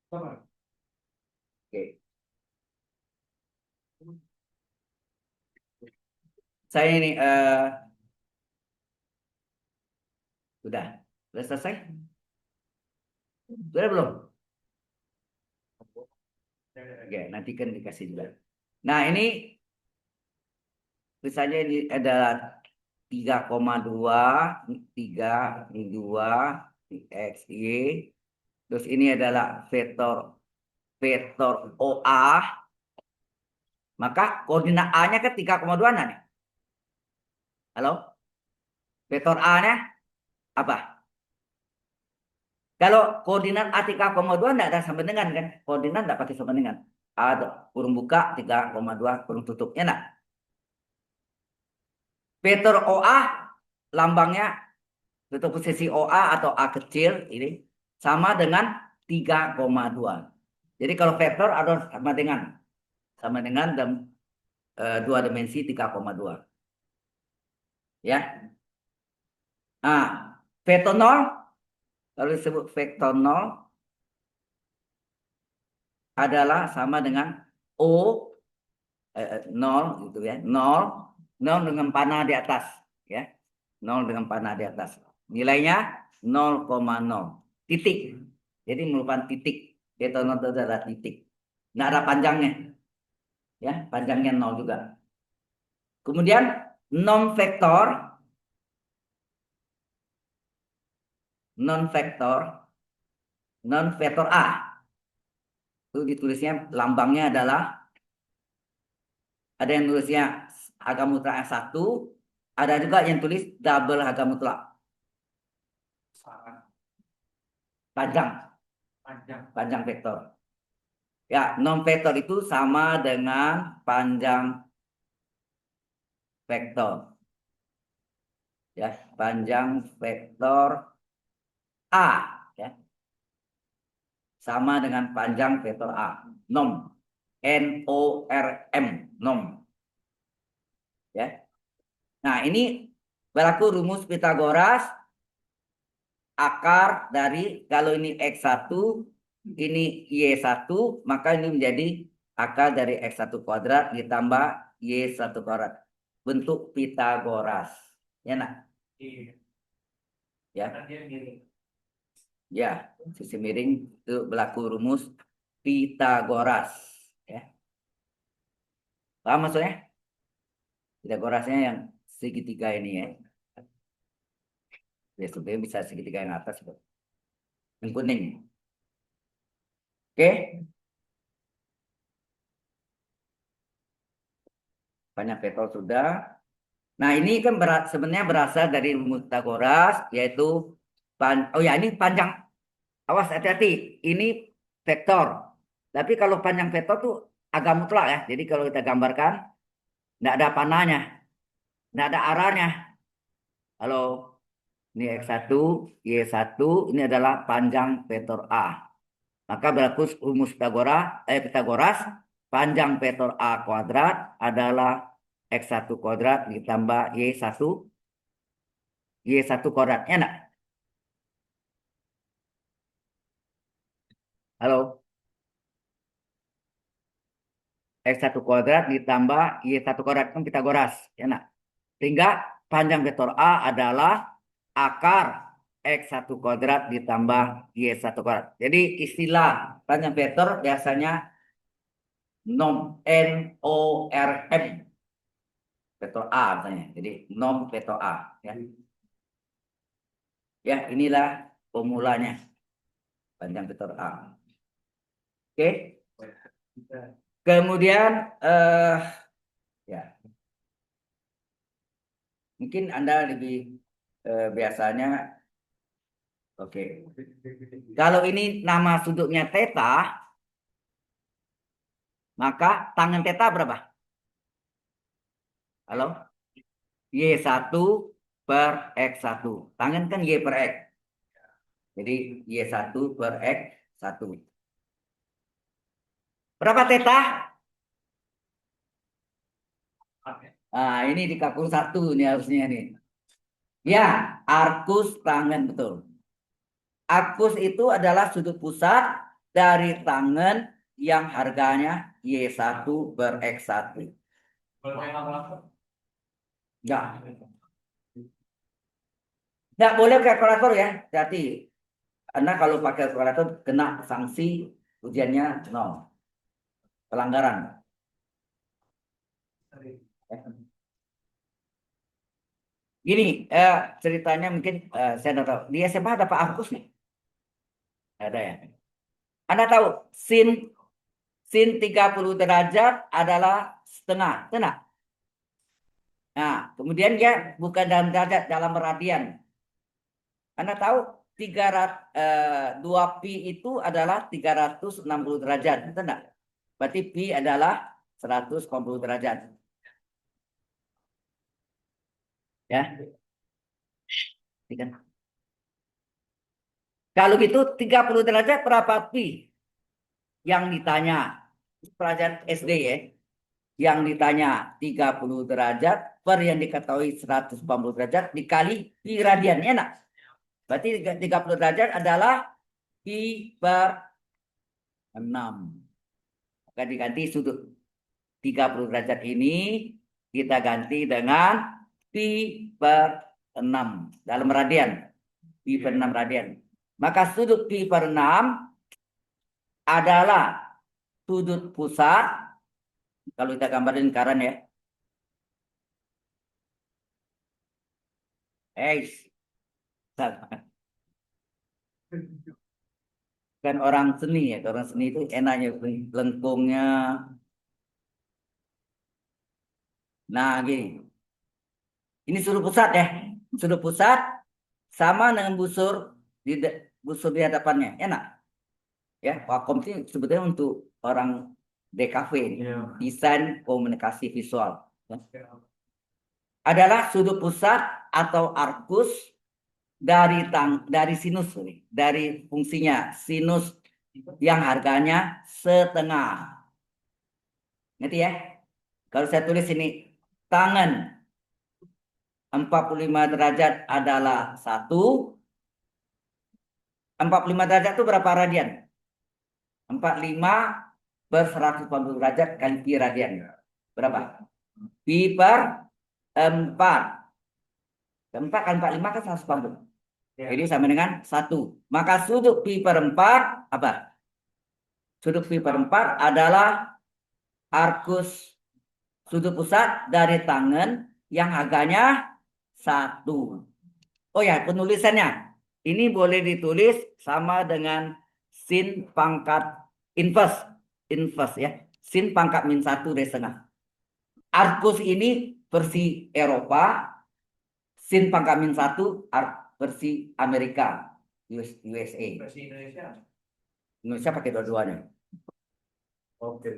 Oke. Saya ini sudah selesai? Sudah belum? Oke, nanti kan dikasih juga. Nah, ini misalnya ini adalah 3,2, 3, ini 2, X, Y. Terus ini adalah vektor vektor OA. Maka koordinat A-nya kan 3,2 nih. Halo? Vektor A-nya apa? Kalau koordinat A 3,2 tidak ada sama dengan kan? Koordinat tidak pakai sama dengan. A kurung buka 3,2 kurung tutupnya nah. Vektor OA lambangnya vektor posisi OA atau A kecil ini sama dengan 3,2. Jadi kalau vektor ada sama dengan dua dimensi 3,2. Ya. Nah, vektor 0 kalau disebut vektor 0 adalah sama dengan O 0 gitu ya. 0 dengan panah di atas ya. 0 dengan panah di atas. Nilainya 0,0 titik. Jadi merupakan titik. Vektor 0 itu adalah titik. Nggak ada panjangnya. Ya, panjangnya 0 juga. Kemudian non vektor non vektor A. Itu ditulisnya lambangnya adalah ada yang tulisnya harga mutlak 1, ada juga yang tulis double harga mutlak. Panjang, panjang vektor. Ya, non vektor itu sama dengan panjang vektor. Ya, panjang vektor A, ya. Sama dengan panjang vektor A. Nom. NORM, nom. Ya. Nah, ini berlaku rumus Pitagoras akar dari kalau ini X1, ini Y1, maka ini menjadi akar dari X1 kuadrat ditambah Y1 kuadrat. Bentuk Pitagoras. Ya, nak? Ya. Ya, sisi miring itu berlaku rumus Pitagoras. Ya. Paham maksudnya? Pitagorasnya yang segitiga ini ya. Ya, sebenarnya bisa segitiga yang atas. Yang kuning. Oke. Banyak vektor sudah. Nah, ini kan sebenarnya berasal dari rumus Pitagoras, yaitu oh ya, ini panjang. Awas, hati-hati. Ini vektor. Tapi kalau panjang vektor tuh agak mutlak ya. Jadi kalau kita gambarkan, tidak ada panahnya, tidak ada arahnya. Halo, ini X1, Y1, ini adalah panjang vektor A. Maka berlaku rumus Pitagoras, panjang vektor A kuadrat adalah X1 kuadrat ditambah Y1 kuadratnya enggak? Halo, X1 kuadrat ditambah Y1 kuadrat kan Pitagoras, ya enggak? Sehingga panjang vektor A adalah akar X1 kuadrat ditambah Y1 kuadrat. Jadi istilah panjang vektor biasanya NORM. Vektor A misalnya. Jadi nom vektor A. Ya. Ya, inilah formulanya. Panjang vektor A. Oke. Kemudian ya. Mungkin Anda lebih biasanya oke. Kalau ini nama sudutnya theta, maka tangen theta berapa? Halo? Y1 per X1. Tangen kan Y per X. Jadi Y1 per X1. Berapa theta? Nah, ini dikakung 1 nih harusnya nih. Ya, arcus tangen betul. Arcus itu adalah sudut pusat dari tangan yang harganya Y1 per X1. Enggak. Enggak boleh kalkulator ya. Jadi Anda kalau pakai kalkulator kena sanksi ujiannya 0. Pelanggaran. Gini, ceritanya mungkin saya tidak tahu. Di SMA ada Pak Arkus nih. Ada ya. Anda tahu sin sin 30 derajat adalah setengah, setengah. Nah, kemudian dia bukan dalam derajat, dalam radian. Anda tahu 2 pi itu adalah 360 derajat, betul enggak? Berarti pi adalah 180 derajat. Ya. Kan? Kalau gitu 30 derajat berapa pi? Yang ditanya pelajaran SD ya. Yang ditanya 30 derajat per yang diketahui 180 derajat dikali pi radian. Enak. Berarti 30 derajat adalah pi per 6. Maka diganti sudut 30 derajat ini kita ganti dengan pi per 6 dalam radian. Pi per 6 radian. Maka sudut pi per 6 adalah sudut pusat. Kalau kita gambarin sekarang ya. Kan orang seni ya. Orang seni itu enaknya lengkungnya. Nah gini. Ini sudut pusat ya. Sudut pusat sama dengan busur di hadapannya. Enak. Ya, Wacom itu sebetulnya untuk orang DKV, desain komunikasi visual. Ya. Adalah sudut pusat atau arkus dari sinus, dari fungsinya sinus yang harganya setengah. Ngerti ya? Kalau saya tulis ini tangan 45 derajat adalah 1. 45 derajat itu berapa radian? 45 per 180 derajat kali pi radian. Berapa? Pi per 4. 4 kali 45 kan 180. Jadi sama dengan 1. Maka sudut pi per 4 apa? Sudut pi per 4 adalah arkus sudut pusat dari tangan yang harganya 1. Oh ya, penulisannya. Ini boleh ditulis sama dengan sin pangkat inverse. Inverse ya. Sin pangkat min 1 dari setengah. Arkus ini versi Eropa. Sin pangkat min 1 versi Amerika. USA. Versi Indonesia. Indonesia pakai dua-duanya. Oke.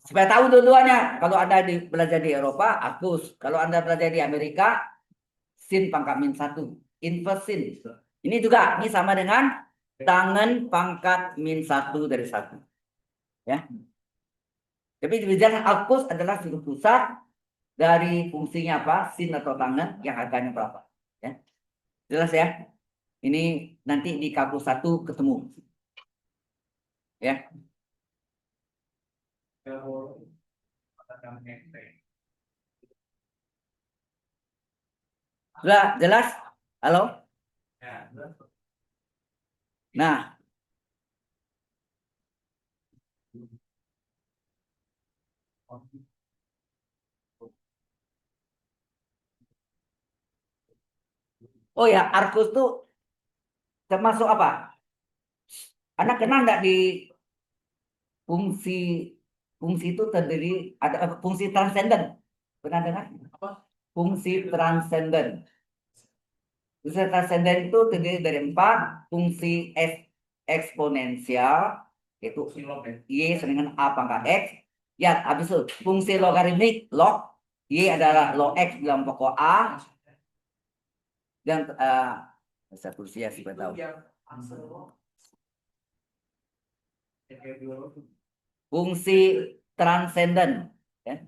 Supaya tahu dua-duanya. Kalau Anda belajar di Eropa, arkus. Kalau Anda belajar di Amerika, sin pangkat min 1. Inverse sin. Ini juga. Ini sama dengan tangan pangkat min 1 dari 1. Ya. Tapi jelas arkus adalah sudut pusat dari fungsinya apa? Sin atau tangan yang harganya berapa. Ya. Jelas ya? Ini nanti di kalkulus 1 ketemu. Ya. Sudah jelas? Halo? Nah, oh ya, arkus itu termasuk apa? Anda kenal nggak di fungsi fungsi itu terdiri ada fungsi transenden? Pernah dengar? Apa? Fungsi transenden. Fungsi transenden itu terdiri dari 4 fungsi eksponensial, yaitu y sama dengan a pangkat x. Ya, habis itu fungsi logaritmik log, y adalah log x dalam pokok a. Dan saya tulis ya supaya tahu. Fungsi transenden. Ya.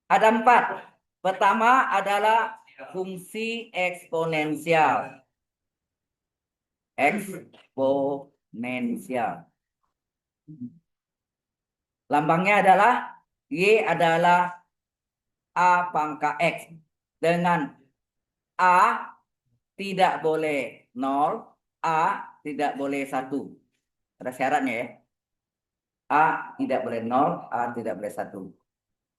Ada 4. Pertama adalah fungsi eksponensial. Eksponensial. Lambangnya adalah Y adalah A pangkat X. Dengan A tidak boleh 0, A tidak boleh 1. Ada syaratnya ya. A tidak boleh 0, A tidak boleh 1.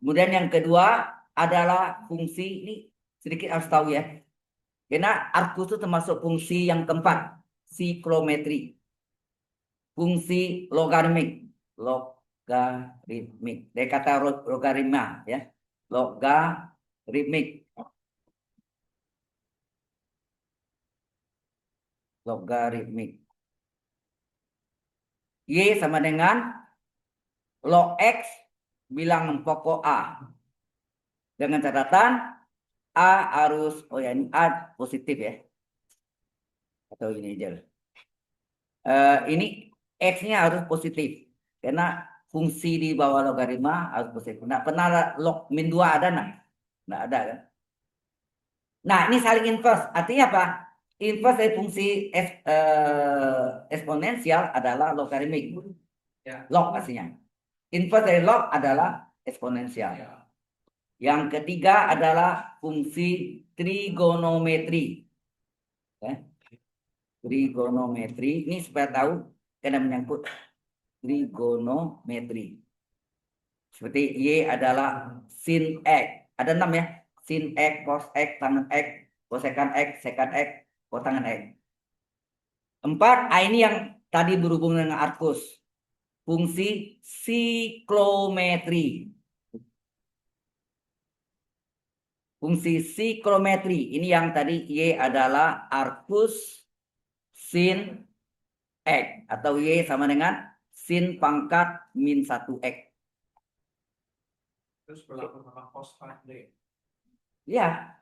Kemudian yang kedua adalah fungsi, ini sedikit harus tahu ya. Karena arkus itu termasuk fungsi yang keempat, siklometri. Fungsi logaritmik. Logaritmik. Dari kata logaritma ya. Logaritmik. Logaritmik. Y sama dengan log X bilangan pokok A. Dengan catatan A harus, oh ya ini A positif ya. Atau ini aja. Ini X-nya harus positif. Karena fungsi di bawah logaritma harus positif. Nah, pernah log min 2 ada nah? Nggak ada kan? Nah, ini saling inverse. Artinya apa? Inverse dari fungsi eksponensial adalah logaritmik. Log aslinya. Inverse dari log adalah eksponensial. Yang ketiga adalah fungsi trigonometri. Trigonometri ini supaya tahu karena menyangkut trigonometri. Seperti Y adalah sin X. Ada 6 ya. Sin X, cos X, tangen X, kosekan X, sekan X, kotangan X. 4, ini yang tadi berhubungan dengan arkus. Fungsi siklometri. Fungsi siklometri. Ini yang tadi Y adalah arkus sin X. Atau Y sama dengan sin pangkat min 1X. Terus berlaku sama cos D. Ya,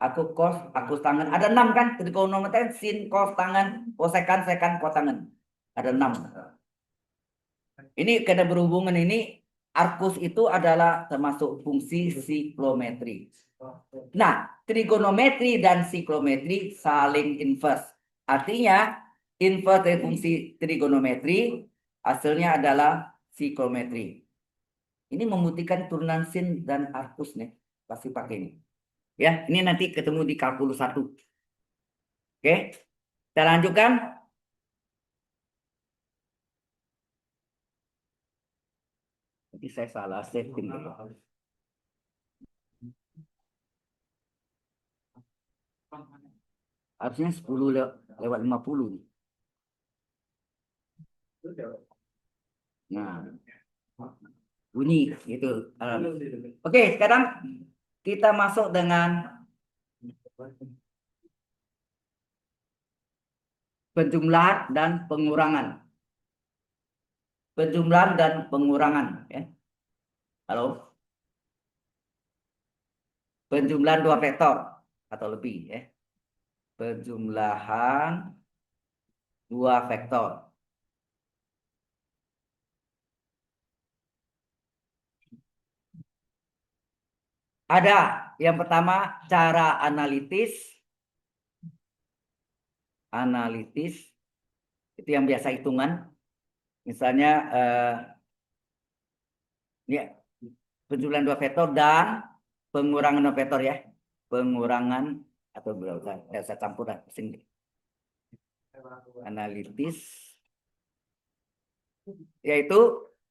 aku cos, aku tangan. Ada 6 kan? Trigonometri sin, cos tangan, kosekan, sekan, kotangan. Ada 6. Ini karena berhubungan ini, arkus itu adalah termasuk fungsi siklometri. Nah, trigonometri dan siklometri saling inverse. Artinya, inverse dari fungsi trigonometri hasilnya adalah siklometri. Ini membuktikan turunan sin dan arkus nih. Pasti pakai ini. Ya, ini nanti ketemu di kalkulus 1. Oke, kita lanjutkan. Jadi saya salah setting. Harusnya 10 lewat 50 nih. Nah, bunyi gitu. Oke, sekarang kita masuk dengan penjumlahan dan pengurangan. Penjumlahan dan pengurangan. Ya. Halo? Penjumlahan 2 vektor atau lebih. Ya. Penjumlahan 2 vektor. Ada yang pertama cara analitis. Analitis itu yang biasa hitungan. Misalnya ini penjumlahan 2 vektor dan pengurangan 2 vektor ya. Pengurangan atau berapa? Saya campur lah. Analitis yaitu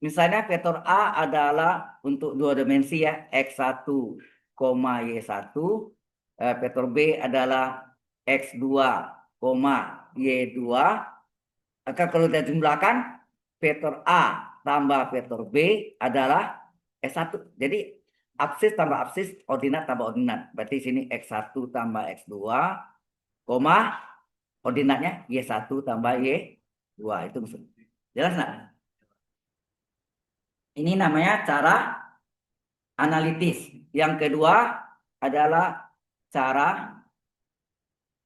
misalnya vektor A adalah untuk 2 dimensi ya, X1, Y1. Vektor B adalah X2, Y2. Maka kalau kita jumlahkan vektor A tambah vektor B adalah X1. Jadi absis tambah absis, ordinat tambah ordinat. Berarti sini X1 tambah X2, ordinatnya Y1 tambah Y2. Itu maksudnya. Jelas nggak? Ini namanya cara analitis. Yang kedua adalah cara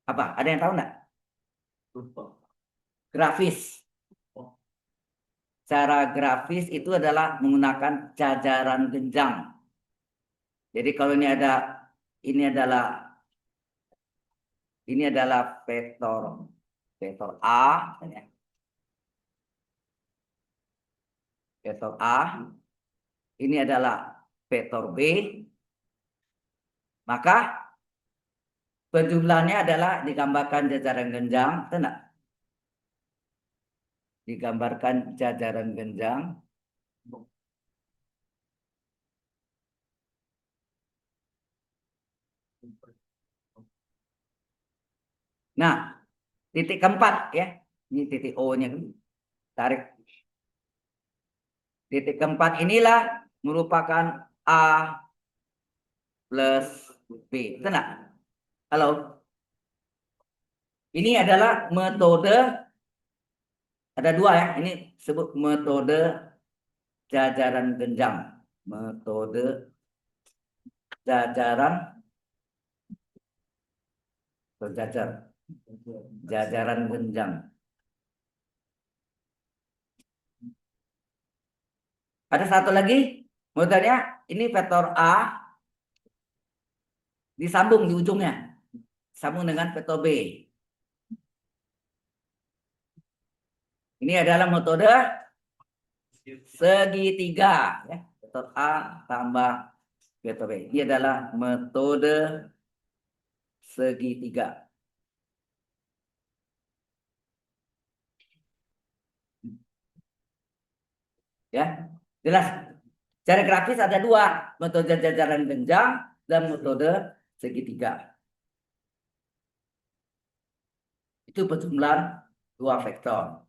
apa? Ada yang tahu nggak? Grafis. Cara grafis itu adalah menggunakan jajaran genjang. Jadi kalau ini adalah Ini adalah vektor A, ya. Vektor A. Ini adalah vektor B. Maka penjumlahannya adalah digambarkan jajaran genjang, benar? Digambarkan jajaran genjang. Nah, titik keempat ya. Ini titik O-nya. Tarik. Titik keempat inilah merupakan A plus B. Benar? Halo. Ini adalah metode, ada dua ya. Ini sebut metode jajaran genjang. Metode jajaran jajaran genjang. Ada satu lagi metodenya, ini vektor A disambung di ujungnya, sambung dengan vektor B. Ini adalah metode segitiga, ya. Vektor A tambah vektor B. Ini adalah metode segitiga. Ya, jelas. Cara grafis ada dua, metode jajaran genjang dan metode segitiga. Itu penjumlahan dua vektor.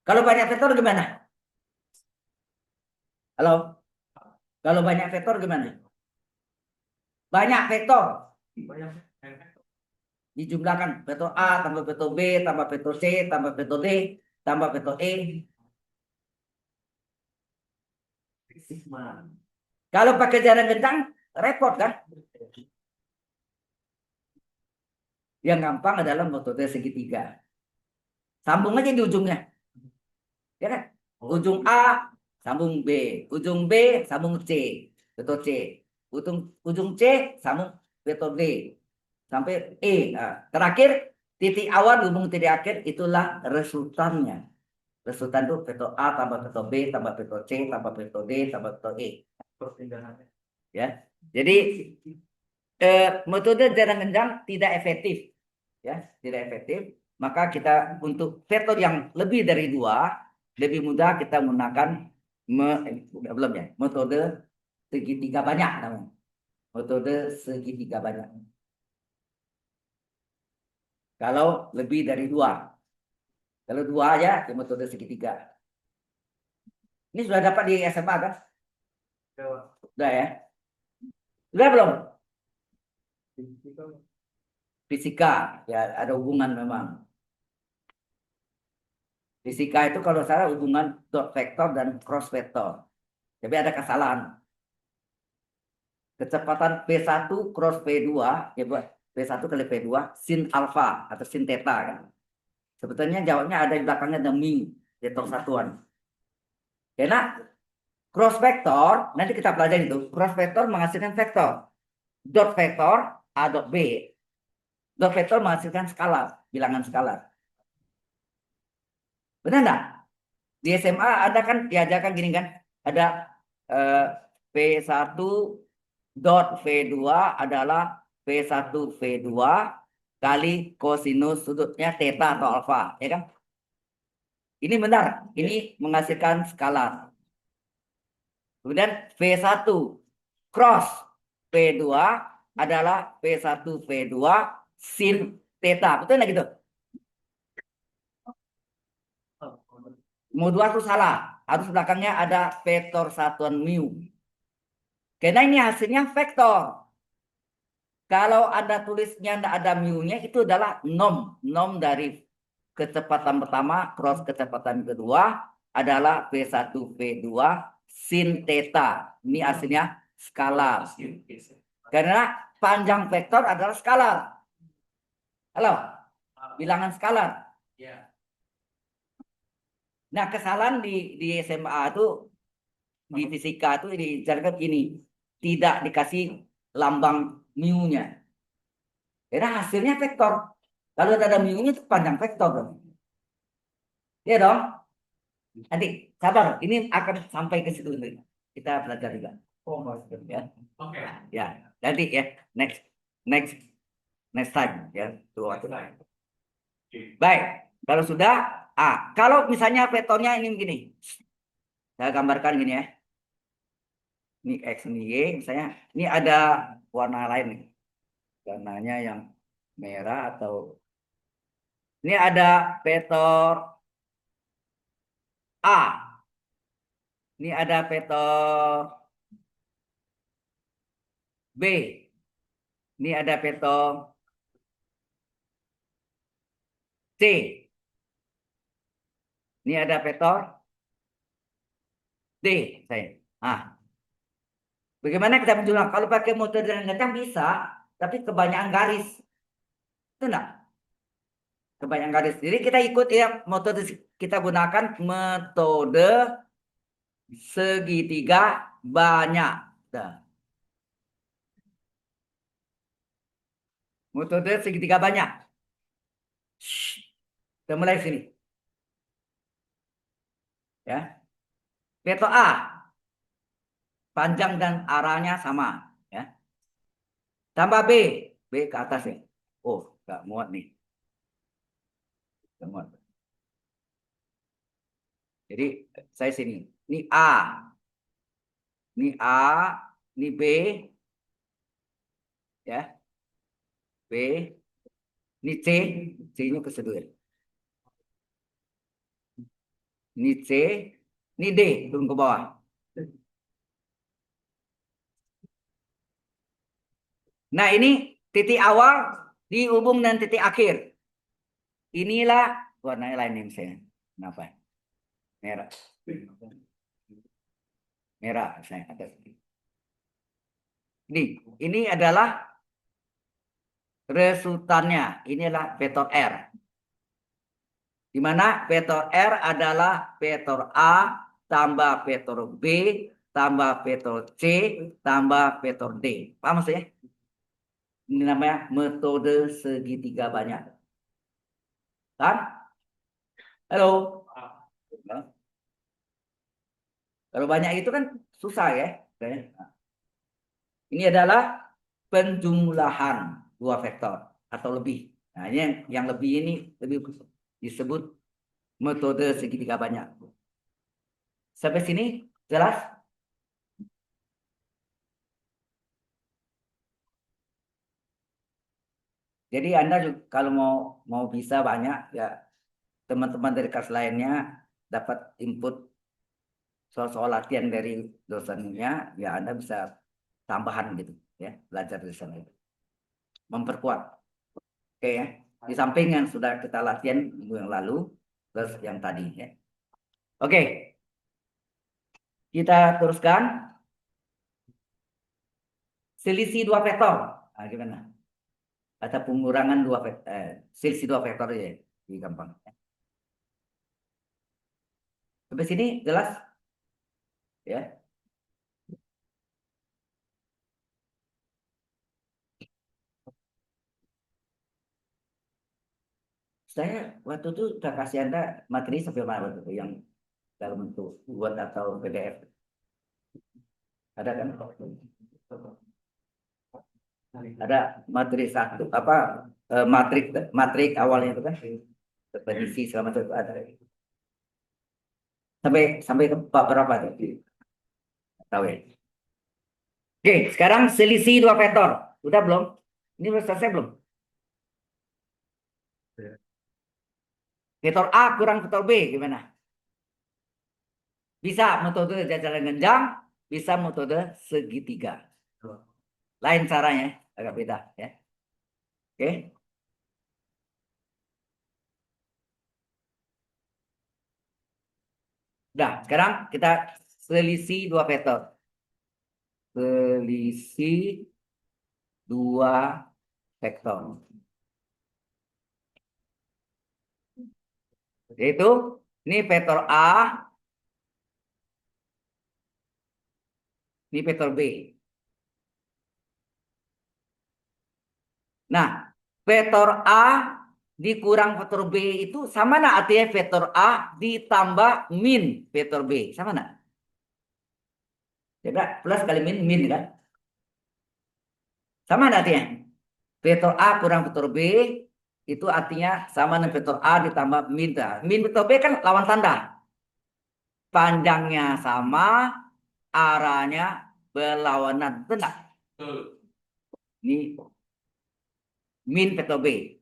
Kalau banyak vektor gimana? Halo? Kalau banyak vektor gimana? Banyak vektor. Dijumlahkan vektor A tambah vektor B tambah vektor C tambah vektor D tambah vektor E. Kalau pakai jaran genjang repot kan? Yang gampang adalah metode segitiga. Sambung aja di ujungnya. Ya kan? Ujung A sambung B, ujung B sambung C, vektor C. Ujung C sambung vektor D sampai E. Nah, terakhir titik awal hubung titik akhir itulah resultannya. Resultan itu vektor A tambah vektor B tambah vektor C tambah vektor D tambah vektor E. Ya. Jadi metode jaran genjang tidak efektif, ya, tidak efektif. Maka kita untuk vektor yang lebih dari dua lebih mudah kita menggunakan belum ya, metode segitiga banyak namanya. Metode segitiga banyak. Kalau lebih dari dua, kalau dua ya metode segitiga. Ini sudah dapat di SMA kan? Sudah ya? Sudah belum? Fisika ya ada hubungan memang. Fisika itu kalau salah hubungan dot vektor dan cross vektor. Tapi ada kesalahan. Kecepatan P1 cross P2 ya buat P1 kali P2 sin alfa atau sin theta kan. Sebetulnya jawabnya ada di belakangnya ada mu, vektor satuan. Karena cross vektor nanti kita pelajari itu. Cross vektor menghasilkan vektor. Dot vektor A dot B. Dot vektor menghasilkan skalar, bilangan skalar. Benar enggak? Di SMA ada kan diajarkan gini kan? Ada P1 dot V2 adalah P1 V2 kali kosinus sudutnya theta atau alfa, ya kan? Ini benar, ini menghasilkan skalar. Kemudian V1 cross V2 adalah P1 V2 sin theta, betul nggak gitu? Mau dua itu salah, harus belakangnya ada vektor satuan mu. Karena ini hasilnya vektor. Kalau Anda tulisnya tidak ada mu-nya, itu adalah nom. Nom dari kecepatan pertama cross kecepatan kedua adalah V1 V2 sin theta. Ini hasilnya skalar. Karena panjang vektor adalah skalar. Halo? Bilangan skalar. Nah, kesalahan di SMA itu di fisika itu diajarkan ini. Tidak dikasih lambang mu-nya. Karena hasilnya vektor. Kalau ada mu-nya itu panjang vektor dong. Iya dong. Nanti sabar, ini akan sampai ke situ nanti. Kita belajar juga. Oh, ya. Oke. Ya, nanti ya. Next, next, next time ya. Tuh, waktu. Baik, kalau sudah, kalau misalnya vektornya ini begini, saya gambarkan gini ya. Ini X, ini Y, misalnya, ini ada warna lain nih. Warnanya yang merah atau ini ada vektor A. Ini ada vektor B. Ini ada vektor C. Ini ada vektor D. Saya. Bagaimana kita menjulang? Kalau pakai metode yang kencang bisa, tapi kebanyakan garis. Itu enggak? Kebanyakan garis. Jadi kita ikut ya metode kita gunakan metode segitiga banyak. Nah, metode segitiga banyak. Kita mulai sini. Ya. Vektor A. Panjang dan arahnya sama. Ya. Tambah B. B ke atas ya. Oh, nggak muat nih. Nggak muat. Jadi saya sini. Ini A. Ini A. Ini B. Ya. B. Ini C. C-nya ke sudut. Ini C. Ini D. Turun ke bawah. Nah ini titik awal dihubung dengan titik akhir. Inilah warna lain nih misalnya. Kenapa? Merah. Merah saya atas. Ini adalah resultannya. Inilah vektor R. Di mana vektor R adalah vektor A tambah vektor B tambah vektor C tambah vektor D. Paham maksudnya? Ini namanya metode segitiga banyak. Kan? Halo? Kalau banyak itu kan susah ya. Ini adalah penjumlahan dua vektor atau lebih. Nah, ini yang lebih ini lebih disebut metode segitiga banyak. Sampai sini jelas? Jadi Anda juga, kalau mau bisa banyak ya teman-teman dari kelas lainnya dapat input soal-soal latihan dari dosennya ya Anda bisa tambahan gitu ya belajar di sana itu memperkuat. Oke ya. Di samping yang sudah kita latihan minggu yang lalu plus yang tadi ya. Oke, kita teruskan selisih dua vektor. Nah, gimana? Ada pengurangan dua vektor, selisih dua vektor ya, di gampang. Sampai sini jelas? Ya. Saya waktu itu sudah kasih Anda materi sampai mana waktu itu yang dalam bentuk Word atau PDF. Ada kan? Ada materi satu apa matrik matrik awalnya itu kan definisi selama itu ada sampai sampai ke bab berapa tuh? Tahu ya? Oke, sekarang selisih dua vektor. Udah belum? Ini udah selesai belum? Vektor A kurang vektor B gimana? Bisa metode jajaran genjang, bisa metode segitiga. Lain caranya, agak beda ya. Oke. Nah, sekarang kita selisih dua vektor. Selisih dua vektor. Yaitu ini vektor A, ini vektor B. Nah, vektor A dikurang vektor B itu sama nak artinya vektor A ditambah min vektor B. Sama nak? Ya, plus kali min kan? Sama nak artinya? Vektor A kurang vektor B itu artinya sama dengan vektor A ditambah min. Min vektor B kan lawan tanda. Panjangnya sama, arahnya berlawanan. Betul nggak? Ini min vektor B.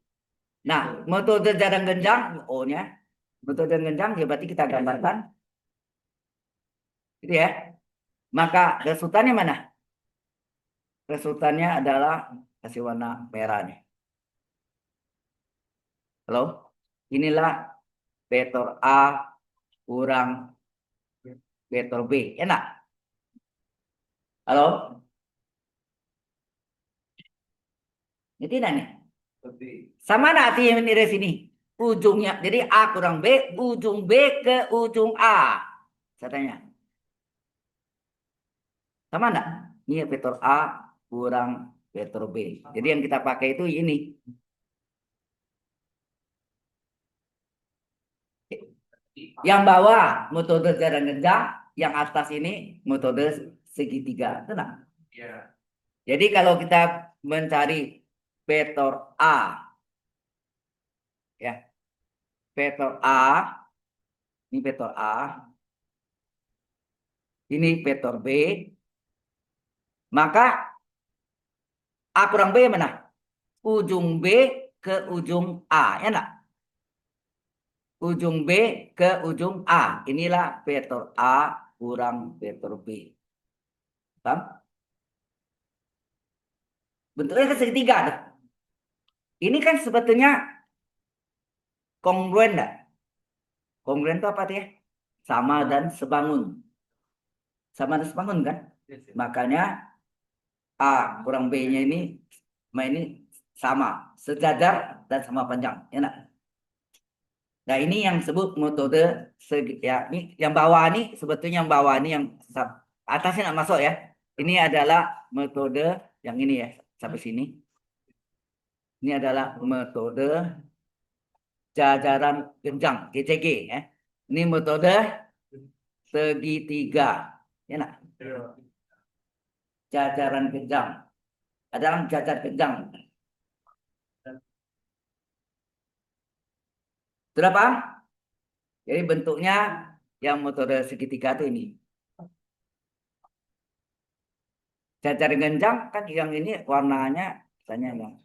Nah, metode jarang genjang, O-nya. Metode genjang, ya berarti kita gambarkan. Gitu ya. Maka resultannya mana? Resultannya adalah kasih warna merah nih. Halo? Inilah vektor A kurang vektor B. Enak? Halo? Ini tidak nih. Sama nak artinya ini dari sini. Ujungnya. Jadi A kurang B, ujung B ke ujung A. Saya tanya. Sama enggak? Ini vektor A kurang vektor B. Jadi yang kita pakai itu ini. Yang bawah metode jaran genjang, yang atas ini metode segitiga. Tenang. Jadi kalau kita mencari vektor A, ya, vektor A, ini vektor A, ini vektor B, maka A kurang B mana? Ujung B ke ujung A, ya enggak? Ujung B ke ujung A. Inilah vektor A kurang vektor B. Paham? Bentuknya kan segitiga. Ini kan sebetulnya kongruen enggak? Kongruen itu apa ya? Sama dan sebangun. Sama dan sebangun kan? Makanya A kurang B-nya ini sama, sejajar dan sama panjang, ya enggak? Nah, ini yang disebut metode ya, ini yang bawah ini sebetulnya yang bawah ini yang atasnya nggak masuk ya. Ini adalah metode yang ini ya, sampai sini. Ini adalah metode jajaran genjang, GCG ya. Ini metode segitiga. Ya nak? Jajaran genjang. Adalah jajar genjang. Sudah paham? Jadi bentuknya yang metode segitiga itu ini. Jajar genjang kan yang ini warnanya misalnya yang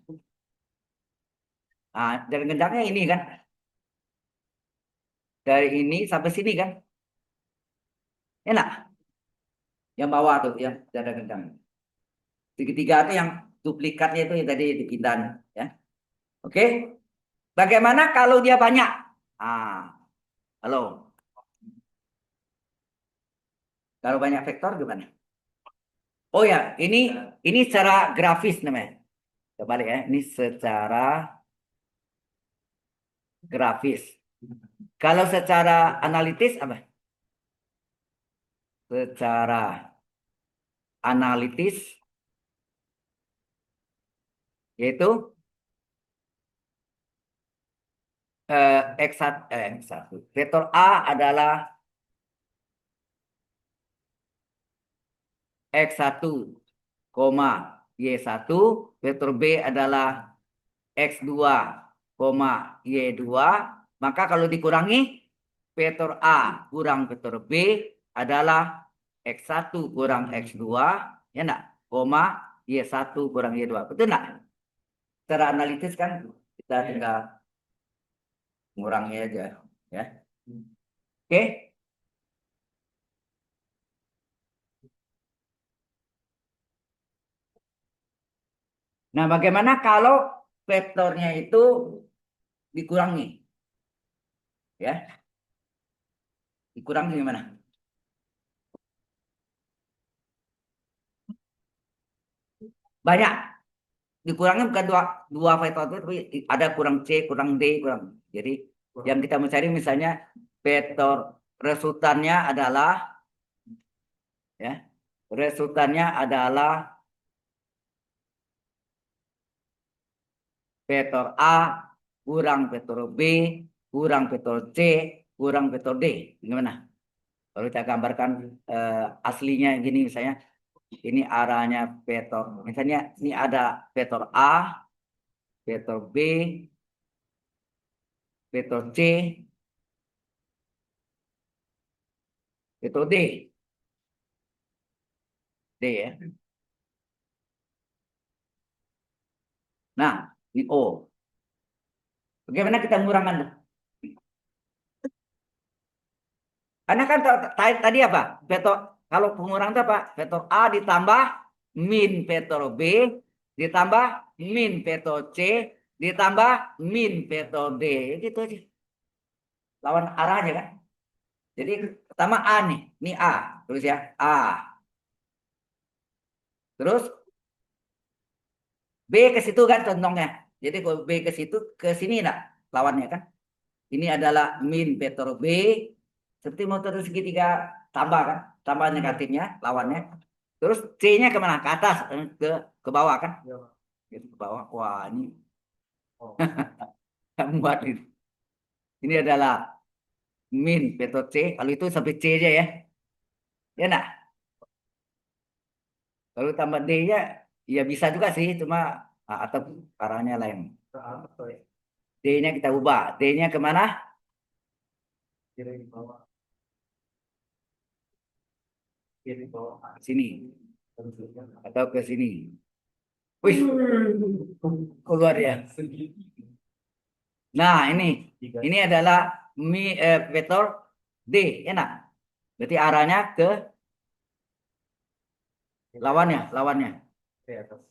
jajar genjangnya ini kan. Dari ini sampai sini kan. Enak. Yang bawah tuh yang jajar genjang. Segitiga itu yang duplikatnya itu yang tadi dipindahin ya. Oke. Bagaimana kalau dia banyak? Halo. Kalau banyak vektor gimana? Oh ya, ini secara grafis namanya. Coba lihat ya, ini secara grafis. Kalau secara analitis apa? Secara analitis yaitu X1. Vektor A adalah X1, Y1. Vektor B adalah X2, Y2. Maka kalau dikurangi, vektor A kurang vektor B adalah X1 kurang X2, ya enggak? Y1 kurang Y2. Betul enggak? Secara analitis kan kita tinggal mengurangi aja, ya. Oke? Nah, bagaimana kalau vektornya itu dikurangi? Ya. Dikurangi gimana? Banyak. Dikurangi bukan dua vektor itu, tapi ada kurang C, kurang D, kurang. Jadi yang kita mencari misalnya vektor resultannya adalah ya. Resultannya adalah vektor A kurang vektor B kurang vektor C kurang vektor D. Gimana? Kalau kita gambarkan aslinya gini misalnya, ini arahnya vektor. Misalnya ini ada vektor A, vektor B, vektor C, vektor D. D ya. Nah, ini O. Bagaimana kita mengurangkan tuh? Karena kan tadi apa? Vektor kalau pengurangan itu apa? Vektor A ditambah min vektor B ditambah min vektor C ditambah min vektor D. Gitu aja. Lawan arahnya kan. Jadi pertama A nih. Ini A. Terus ya. A. Terus B ke situ kan contohnya. Jadi kalau B ke situ ke sini nak lawannya kan. Ini adalah min vektor B. Seperti motor segitiga tambah kan. Tambah negatifnya lawannya. Terus C-nya kemana? Ke atas, ke bawah kan? Ya. Gitu, ke bawah. Wah, ini Oh. muat ini. Ini adalah min vektor C. Kalau itu sampai C aja ya. Ya nak. Kalau tambah D-nya, ya bisa juga sih. Cuma atau arahnya lain. D-nya kita ubah. D-nya kemana? Kiri bawah. Kiri bawah. Sini. Atau ke sini. Wih, keluar ya. Nah, ini adalah vektor D, enak. Berarti arahnya ke lawannya. Ke atas.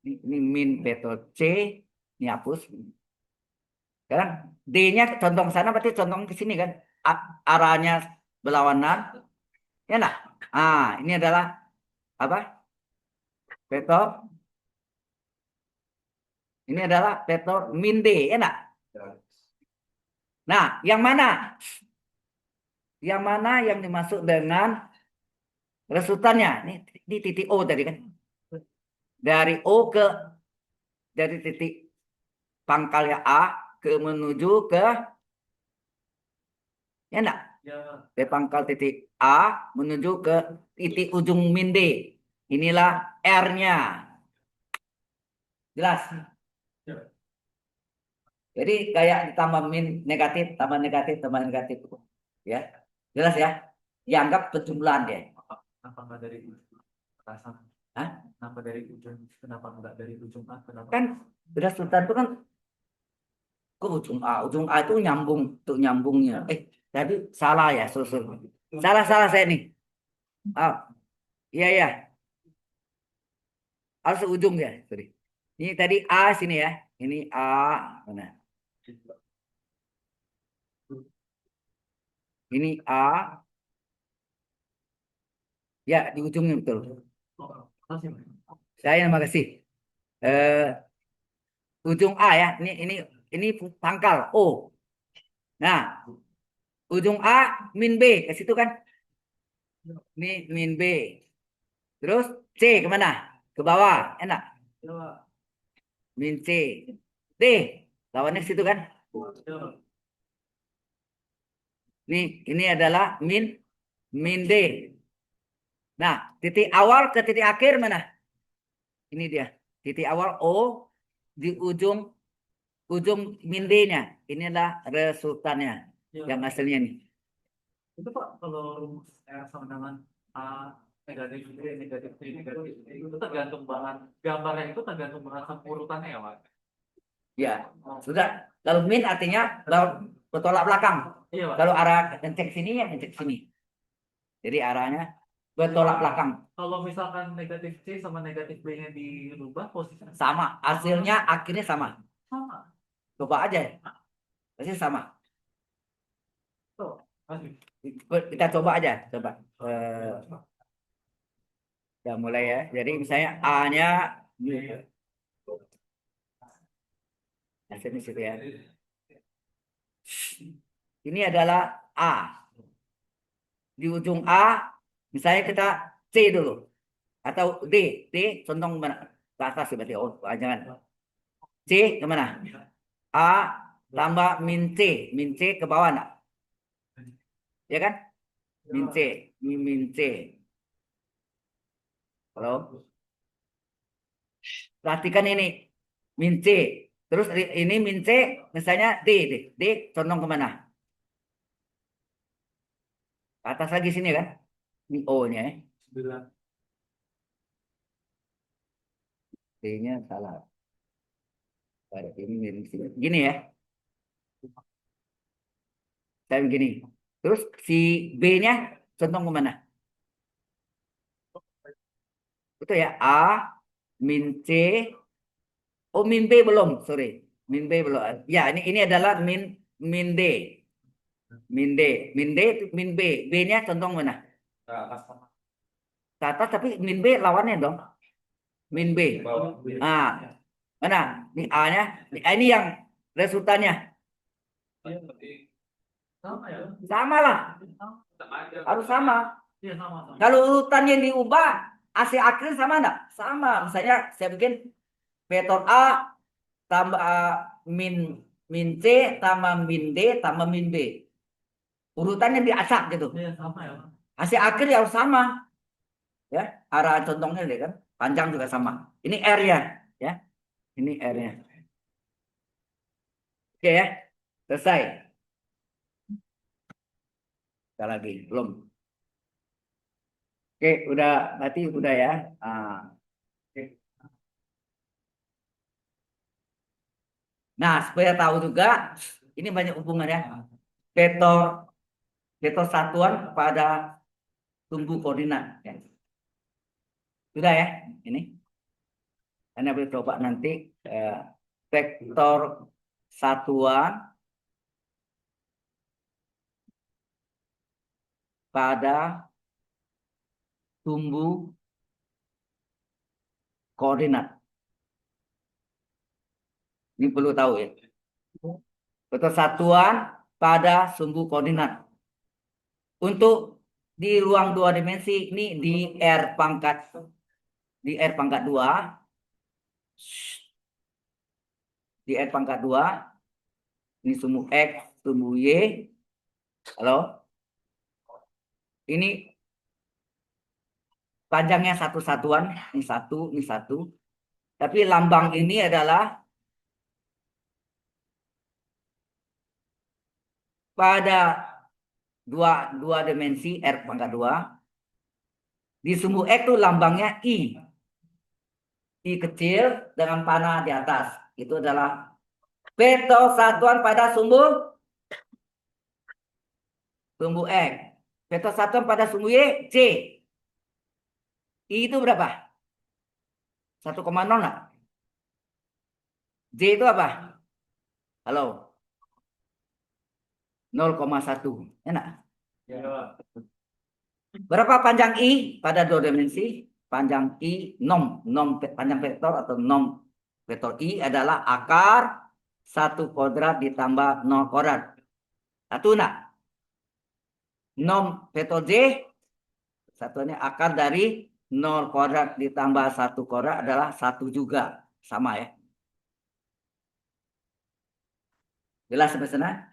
Ini min vektor C, ini hapus. Sekarang D-nya condong sana, berarti condong ke sini kan? Arahnya berlawanan, ya nah. Ini adalah apa? Vektor. Ini adalah vektor min D, ya nah. Nah, yang mana? Yang mana yang dimaksud dengan resultannya? Ini titik O tadi kan. Dari titik pangkalnya A ke menuju ke ya enggak? Ya. Dari pangkal titik A menuju ke titik ujung min D. Inilah R-nya. Jelas? Ya. Jadi kayak ditambah min negatif, tambah negatif, tambah negatif. Ya. Jelas ya? Dianggap penjumlahan deh. Kenapa nggak dari ujung atasan? Hah? Kenapa dari ujung? Kenapa nggak dari ujung A? Kenapa? Kan resultan itu kan ke ujung A. Ujung A itu nyambung untuk nyambungnya. Tadi salah ya, susul. Salah saya nih. Oh, iya ya. Harus ujung ya, sorry. Ini tadi A sini ya. Ini A mana? Ini A. Ya, di ujungnya betul. Saya terima kasih. Ujung A ya. Ini pangkal O. Nah, ujung A min B ke situ kan? Ini min B. Terus C kemana? Ke bawah, enak. Min C. D. Lawannya ke situ kan? Ini adalah min D. Nah, titik awal ke titik akhir mana? Ini dia. Titik awal O di ujung min D-nya. Inilah resultannya yang hasilnya nih. Itu Pak, kalau rumus R sama dengan A negatif B, negatif C, negatif D, itu tergantung banget. Gambarnya itu tergantung banget sama urutannya ya Pak? Ya, sudah. Kalau min artinya bertolak belakang. Iya Pak. Kalau arah kenceng sini ya kenceng sini. Jadi arahnya bertolak belakang. Kalau misalkan negatif C sama negatif B-nya dirubah, posisinya Sama. Hasilnya akhirnya sama. sama. Coba aja. Pasti sama. Tuh, masih. Kita coba aja. Coba. Udah mulai ya. Jadi misalnya A-nya hasilnya situ ya. Ini adalah A. Di ujung A, misalnya kita C dulu. Atau D. D condong mana? Ke atas berarti. Oh, jangan. C kemana? A tambah min C. Min C ke bawah enggak? Ya kan? Min C. Min C. Halo? Perhatikan ini. Min C. Terus ini min C. Misalnya D. D condong kemana? Ke atas lagi sini kan? Ini O-nya ya. 9. D-nya salah. Ini min C. Gini ya. Saya begini. Terus si B-nya condong kemana? Betul ya. A min C. Oh, min B belum, sorry. Min B belum. Ya, ini adalah min D. Min D. Min B. B-nya condong mana? Ke atas sama. Ke atas, tapi min B lawannya dong. Min B. Bawah. Ah, mana? Ini A-nya. Ini yang resultannya. Iya, berarti sama ya. Sama lah. Sama aja. Harus sama. Iya, sama. Kalau urutan yang diubah, AC akhirnya sama enggak? Sama. Misalnya saya bikin vektor A tambah min min C tambah min D tambah min B. Urutannya diacak gitu. Iya, sama ya. Hasil akhir ya harus sama. Ya, arah contohnya deh kan. Panjang juga sama. Ini R-nya, ya. Ini R-nya. Oke ya. Selesai. Sekali lagi, belum. Oke, udah berarti udah ya. Oke. Nah, supaya tahu juga ini banyak hubungannya. Vektor vektor satuan pada sumbu koordinat, ya. Sudah ya, ini. Anda boleh coba nanti vektor satuan pada sumbu koordinat. Ini perlu tahu ya. Vektor satuan pada sumbu koordinat. Untuk di ruang dua dimensi ini di R pangkat 2, di R pangkat 2, ini sumbu X, sumbu Y. Halo? Ini panjangnya satu satuan, ini satu. Tapi lambang ini adalah pada dua dimensi R pangkat 2. Di sumbu X itu lambangnya I. I kecil dengan panah di atas. Itu adalah vektor satuan pada sumbu X. Vektor satuan pada sumbu Y, C. I itu berapa? 1,0 nggak? J itu apa? Halo? 0,1. Enak? Iya. Berapa panjang I pada dua dimensi? Panjang I, panjang vektor atau nom vektor I adalah akar 1 kuadrat ditambah 0 kuadrat. Satu enggak? Nom vektor J, satunya akar dari 0 kuadrat ditambah 1 kuadrat adalah 1 juga. Sama ya. Jelas sampai sana?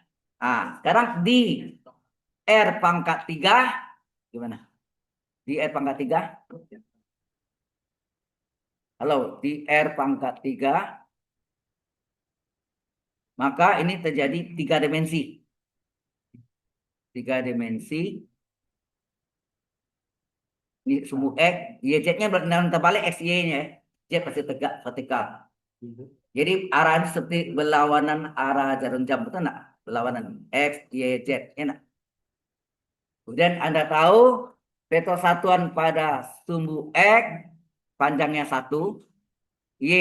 Sekarang di R pangkat 3, gimana? Di R pangkat 3? Halo, di R pangkat 3, maka ini terjadi 3 dimensi. 3 dimensi. Ini sumbu X, YZ-nya terbalik XY-nya ya. Z pasti tegak vertikal. Jadi arahnya seperti berlawanan arah jarum jam, betul enggak? Berlawanan X, Y, Z, enak. Kemudian Anda tahu vektor satuan pada sumbu X panjangnya 1, Y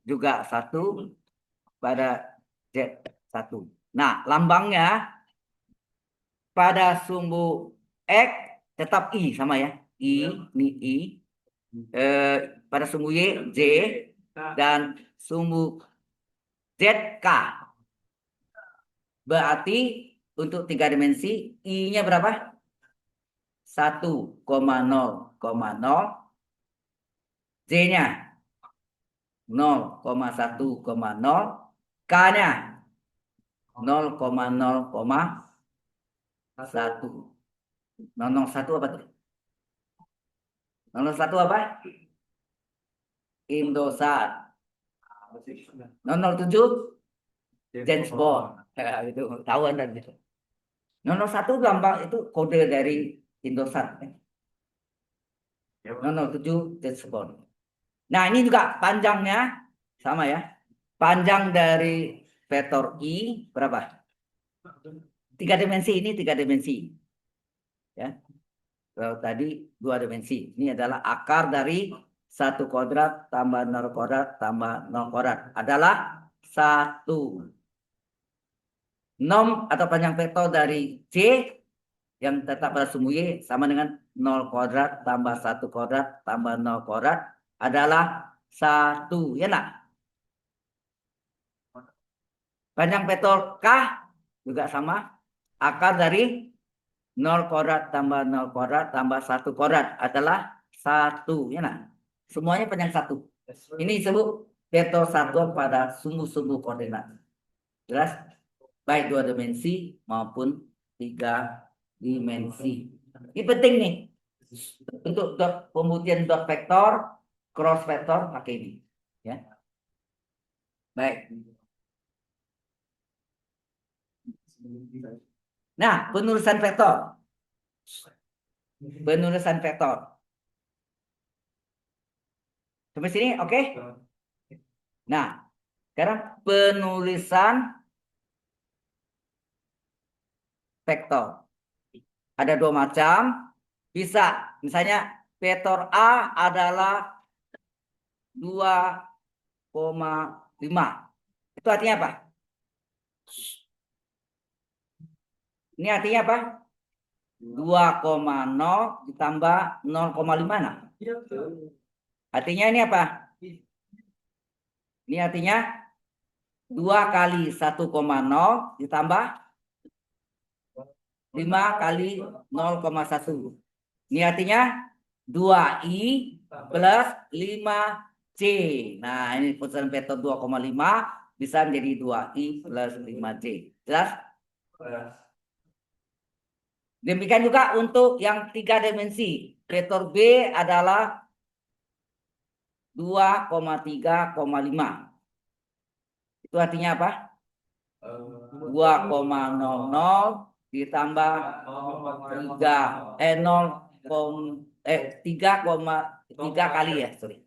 juga 1, pada Z 1. Nah, lambangnya pada sumbu X tetap I sama ya. I, ini I. Pada sumbu Y, J. Dan sumbu Z, K. Berarti untuk 3 dimensi, I-nya berapa? 1,0,0. J-nya 0,1,0, K-nya 0,0,1. 001 apa tuh? 001 apa? Indosat. 007 James Bond. Itu tahu Anda gitu. 001 gampang, itu kode dari Indosat. 007 James Bond. Nah, ini juga panjangnya sama ya. Panjang dari vektor I berapa? 3 dimensi, ini 3 dimensi. Ya. Kalau tadi 2 dimensi. Ini adalah akar dari 1 kuadrat tambah 0 kuadrat tambah 0 kuadrat adalah 1. Nom atau panjang vektor dari C yang tetap pada sumbu Y sama dengan 0 kuadrat tambah 1 kuadrat tambah 0 kuadrat adalah 1. Ya nak? Panjang vektor K juga sama. Akar dari 0 kuadrat tambah 0 kuadrat tambah 1 kuadrat adalah 1. Ya nak? Semuanya panjang 1. Ini disebut vektor satuan pada sumbu-sumbu koordinat. Jelas? Baik 2 dimensi maupun 3 dimensi. Ini penting nih. Untuk pembuktian dot vektor, cross vektor pakai ini. Ya. Baik. Nah, penulisan vektor. Penulisan vektor. Sampai sini oke? Nah, sekarang penulisan vektor. Ada 2 macam. Bisa, misalnya vektor A adalah 2,5. Itu artinya apa? Ini artinya apa? 2,0 ditambah 0,5. Nah. Artinya ini apa? Ini artinya 2 kali 1,0 ditambah 5 kali 0,1. Ini artinya 2i plus 5c. Nah, ini penulisan vektor 2,5 bisa menjadi 2i plus 5c. Jelas? Demikian juga untuk yang 3 dimensi. Vektor B adalah 2,3,5. Itu artinya apa? 2,00 ditambah 3 kali ya, sorry.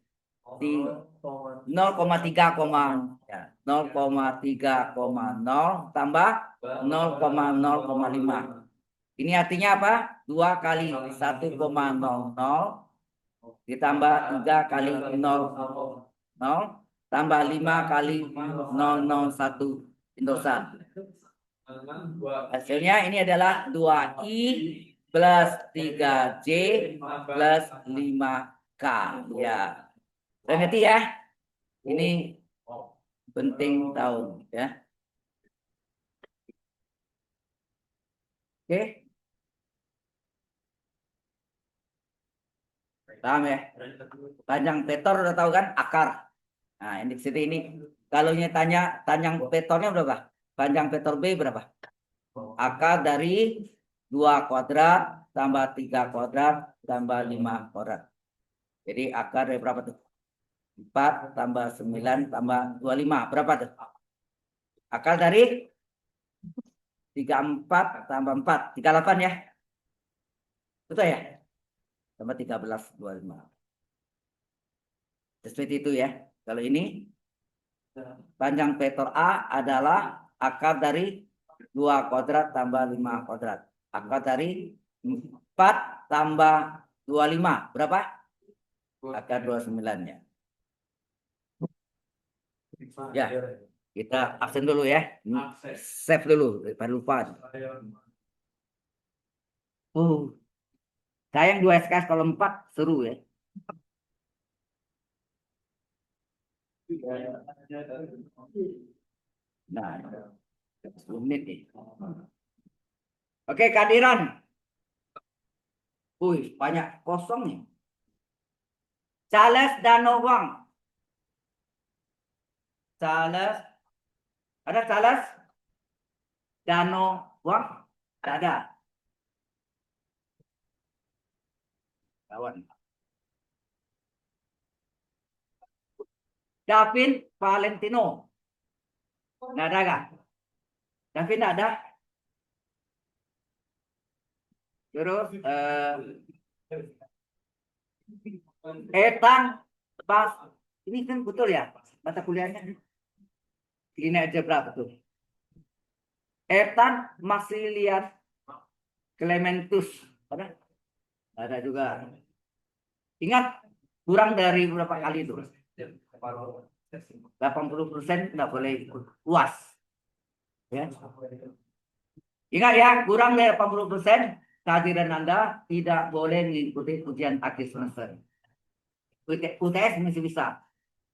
0,3 tambah 0,0,5. Ini artinya apa? 2 kali 1,00 ditambah 3 kali 0,0 tambah 5 kali 0,01 Indosat. Hasilnya ini adalah 2i plus 3j plus 5k. Ya. Udah ngerti ya? Ini penting tahu ya. Oke. Paham ya? Panjang vektor udah tahu kan? Akar. Nah, ini sini ini. Kalau tanya panjang vektornya berapa? Panjang vektor B berapa? Akar dari 2 kuadrat tambah 3 kuadrat tambah 5 kuadrat. Jadi akar dari berapa tuh? 4 tambah 9 tambah 25. Berapa tuh? Akar dari 34 tambah 4. 38 ya? Betul ya? Tambah 13, 25. Seperti itu ya. Kalau ini panjang vektor A adalah akar dari 2 kuadrat tambah 5 kuadrat. Akar dari 4 tambah 25. Berapa? Akar 29 ya. Ya, kita absen dulu ya. Save dulu, daripada lupa. Sayang 2 SKS kalau 4 seru ya. Nah, 10 menit nih. Oke, kehadiran. Banyak kosong nih. Charles Danowang. Sales. Ada Sales? Dano Wang? Tidak ada. Kawan. Davin Valentino. Tidak ada kan? Davin tidak ada. Terus Etang pas ini kan betul ya mata kuliahnya ini aja berapa tuh? Ethan Maximilian Clementus ada juga. Ingat kurang dari berapa kali itu? 80% nggak boleh ikut UAS. Ya. Ingat ya, kurang dari 80% kehadiran Anda tidak boleh mengikuti ujian akhir semester. UTS masih bisa,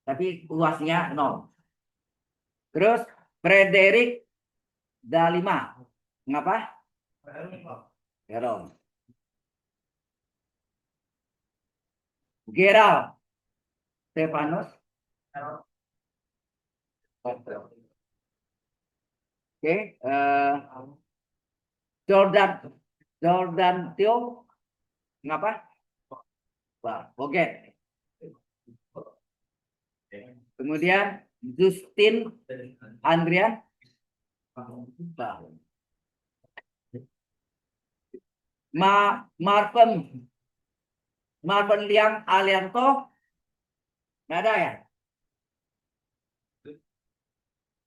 tapi UASnya 0. Terus Frederick Dalima, ngapa? Gerald. Gerald Stefanus. Oke, Jordan Tio, ngapa? Wah, oke. Kemudian Justin Andrian. Marvin Liang Alianto. Nggak ada ya?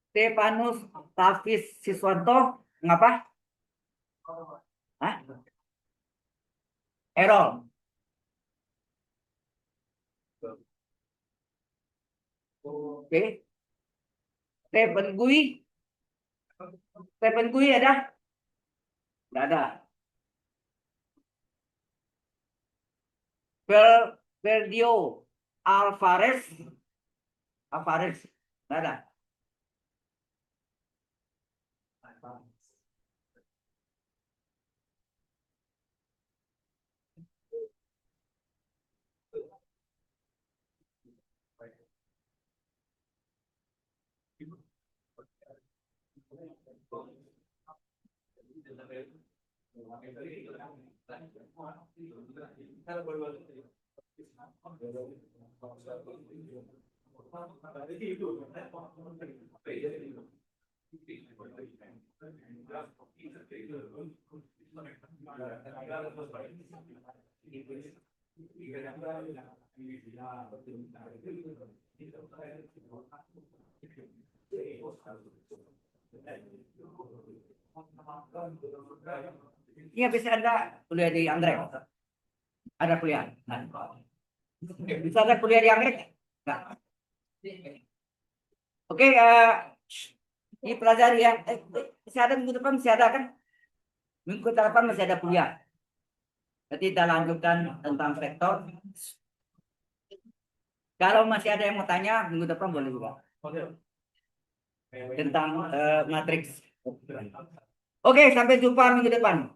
Stefanus Tavis Siswanto. Ngapa? Hah? Errol. Oke. Stephen Gui ada? Nggak ada. Verdio Alvarez. Nggak ada. Iya, bisa Anda kuliah di Anggrek. Ada kuliah. Bisa ada kuliah di Anggrek? Nggak. Oke, ini pelajari ya. Masih ada minggu depan, masih ada kan? Minggu depan masih ada kuliah. Jadi kita lanjutkan tentang vektor. Kalau masih ada yang mau tanya, minggu depan boleh juga. Tentang matriks. Oke, sampai jumpa minggu depan.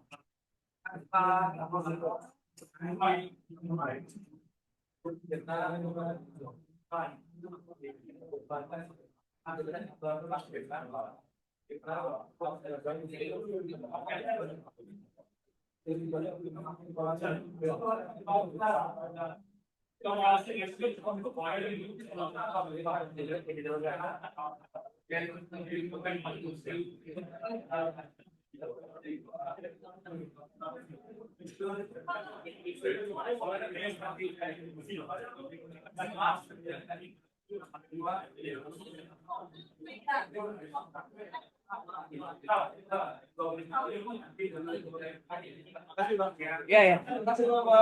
Ya, ya.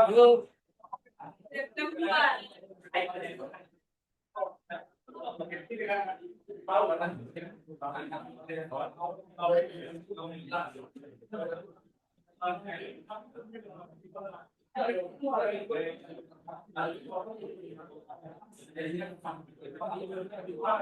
Dulu.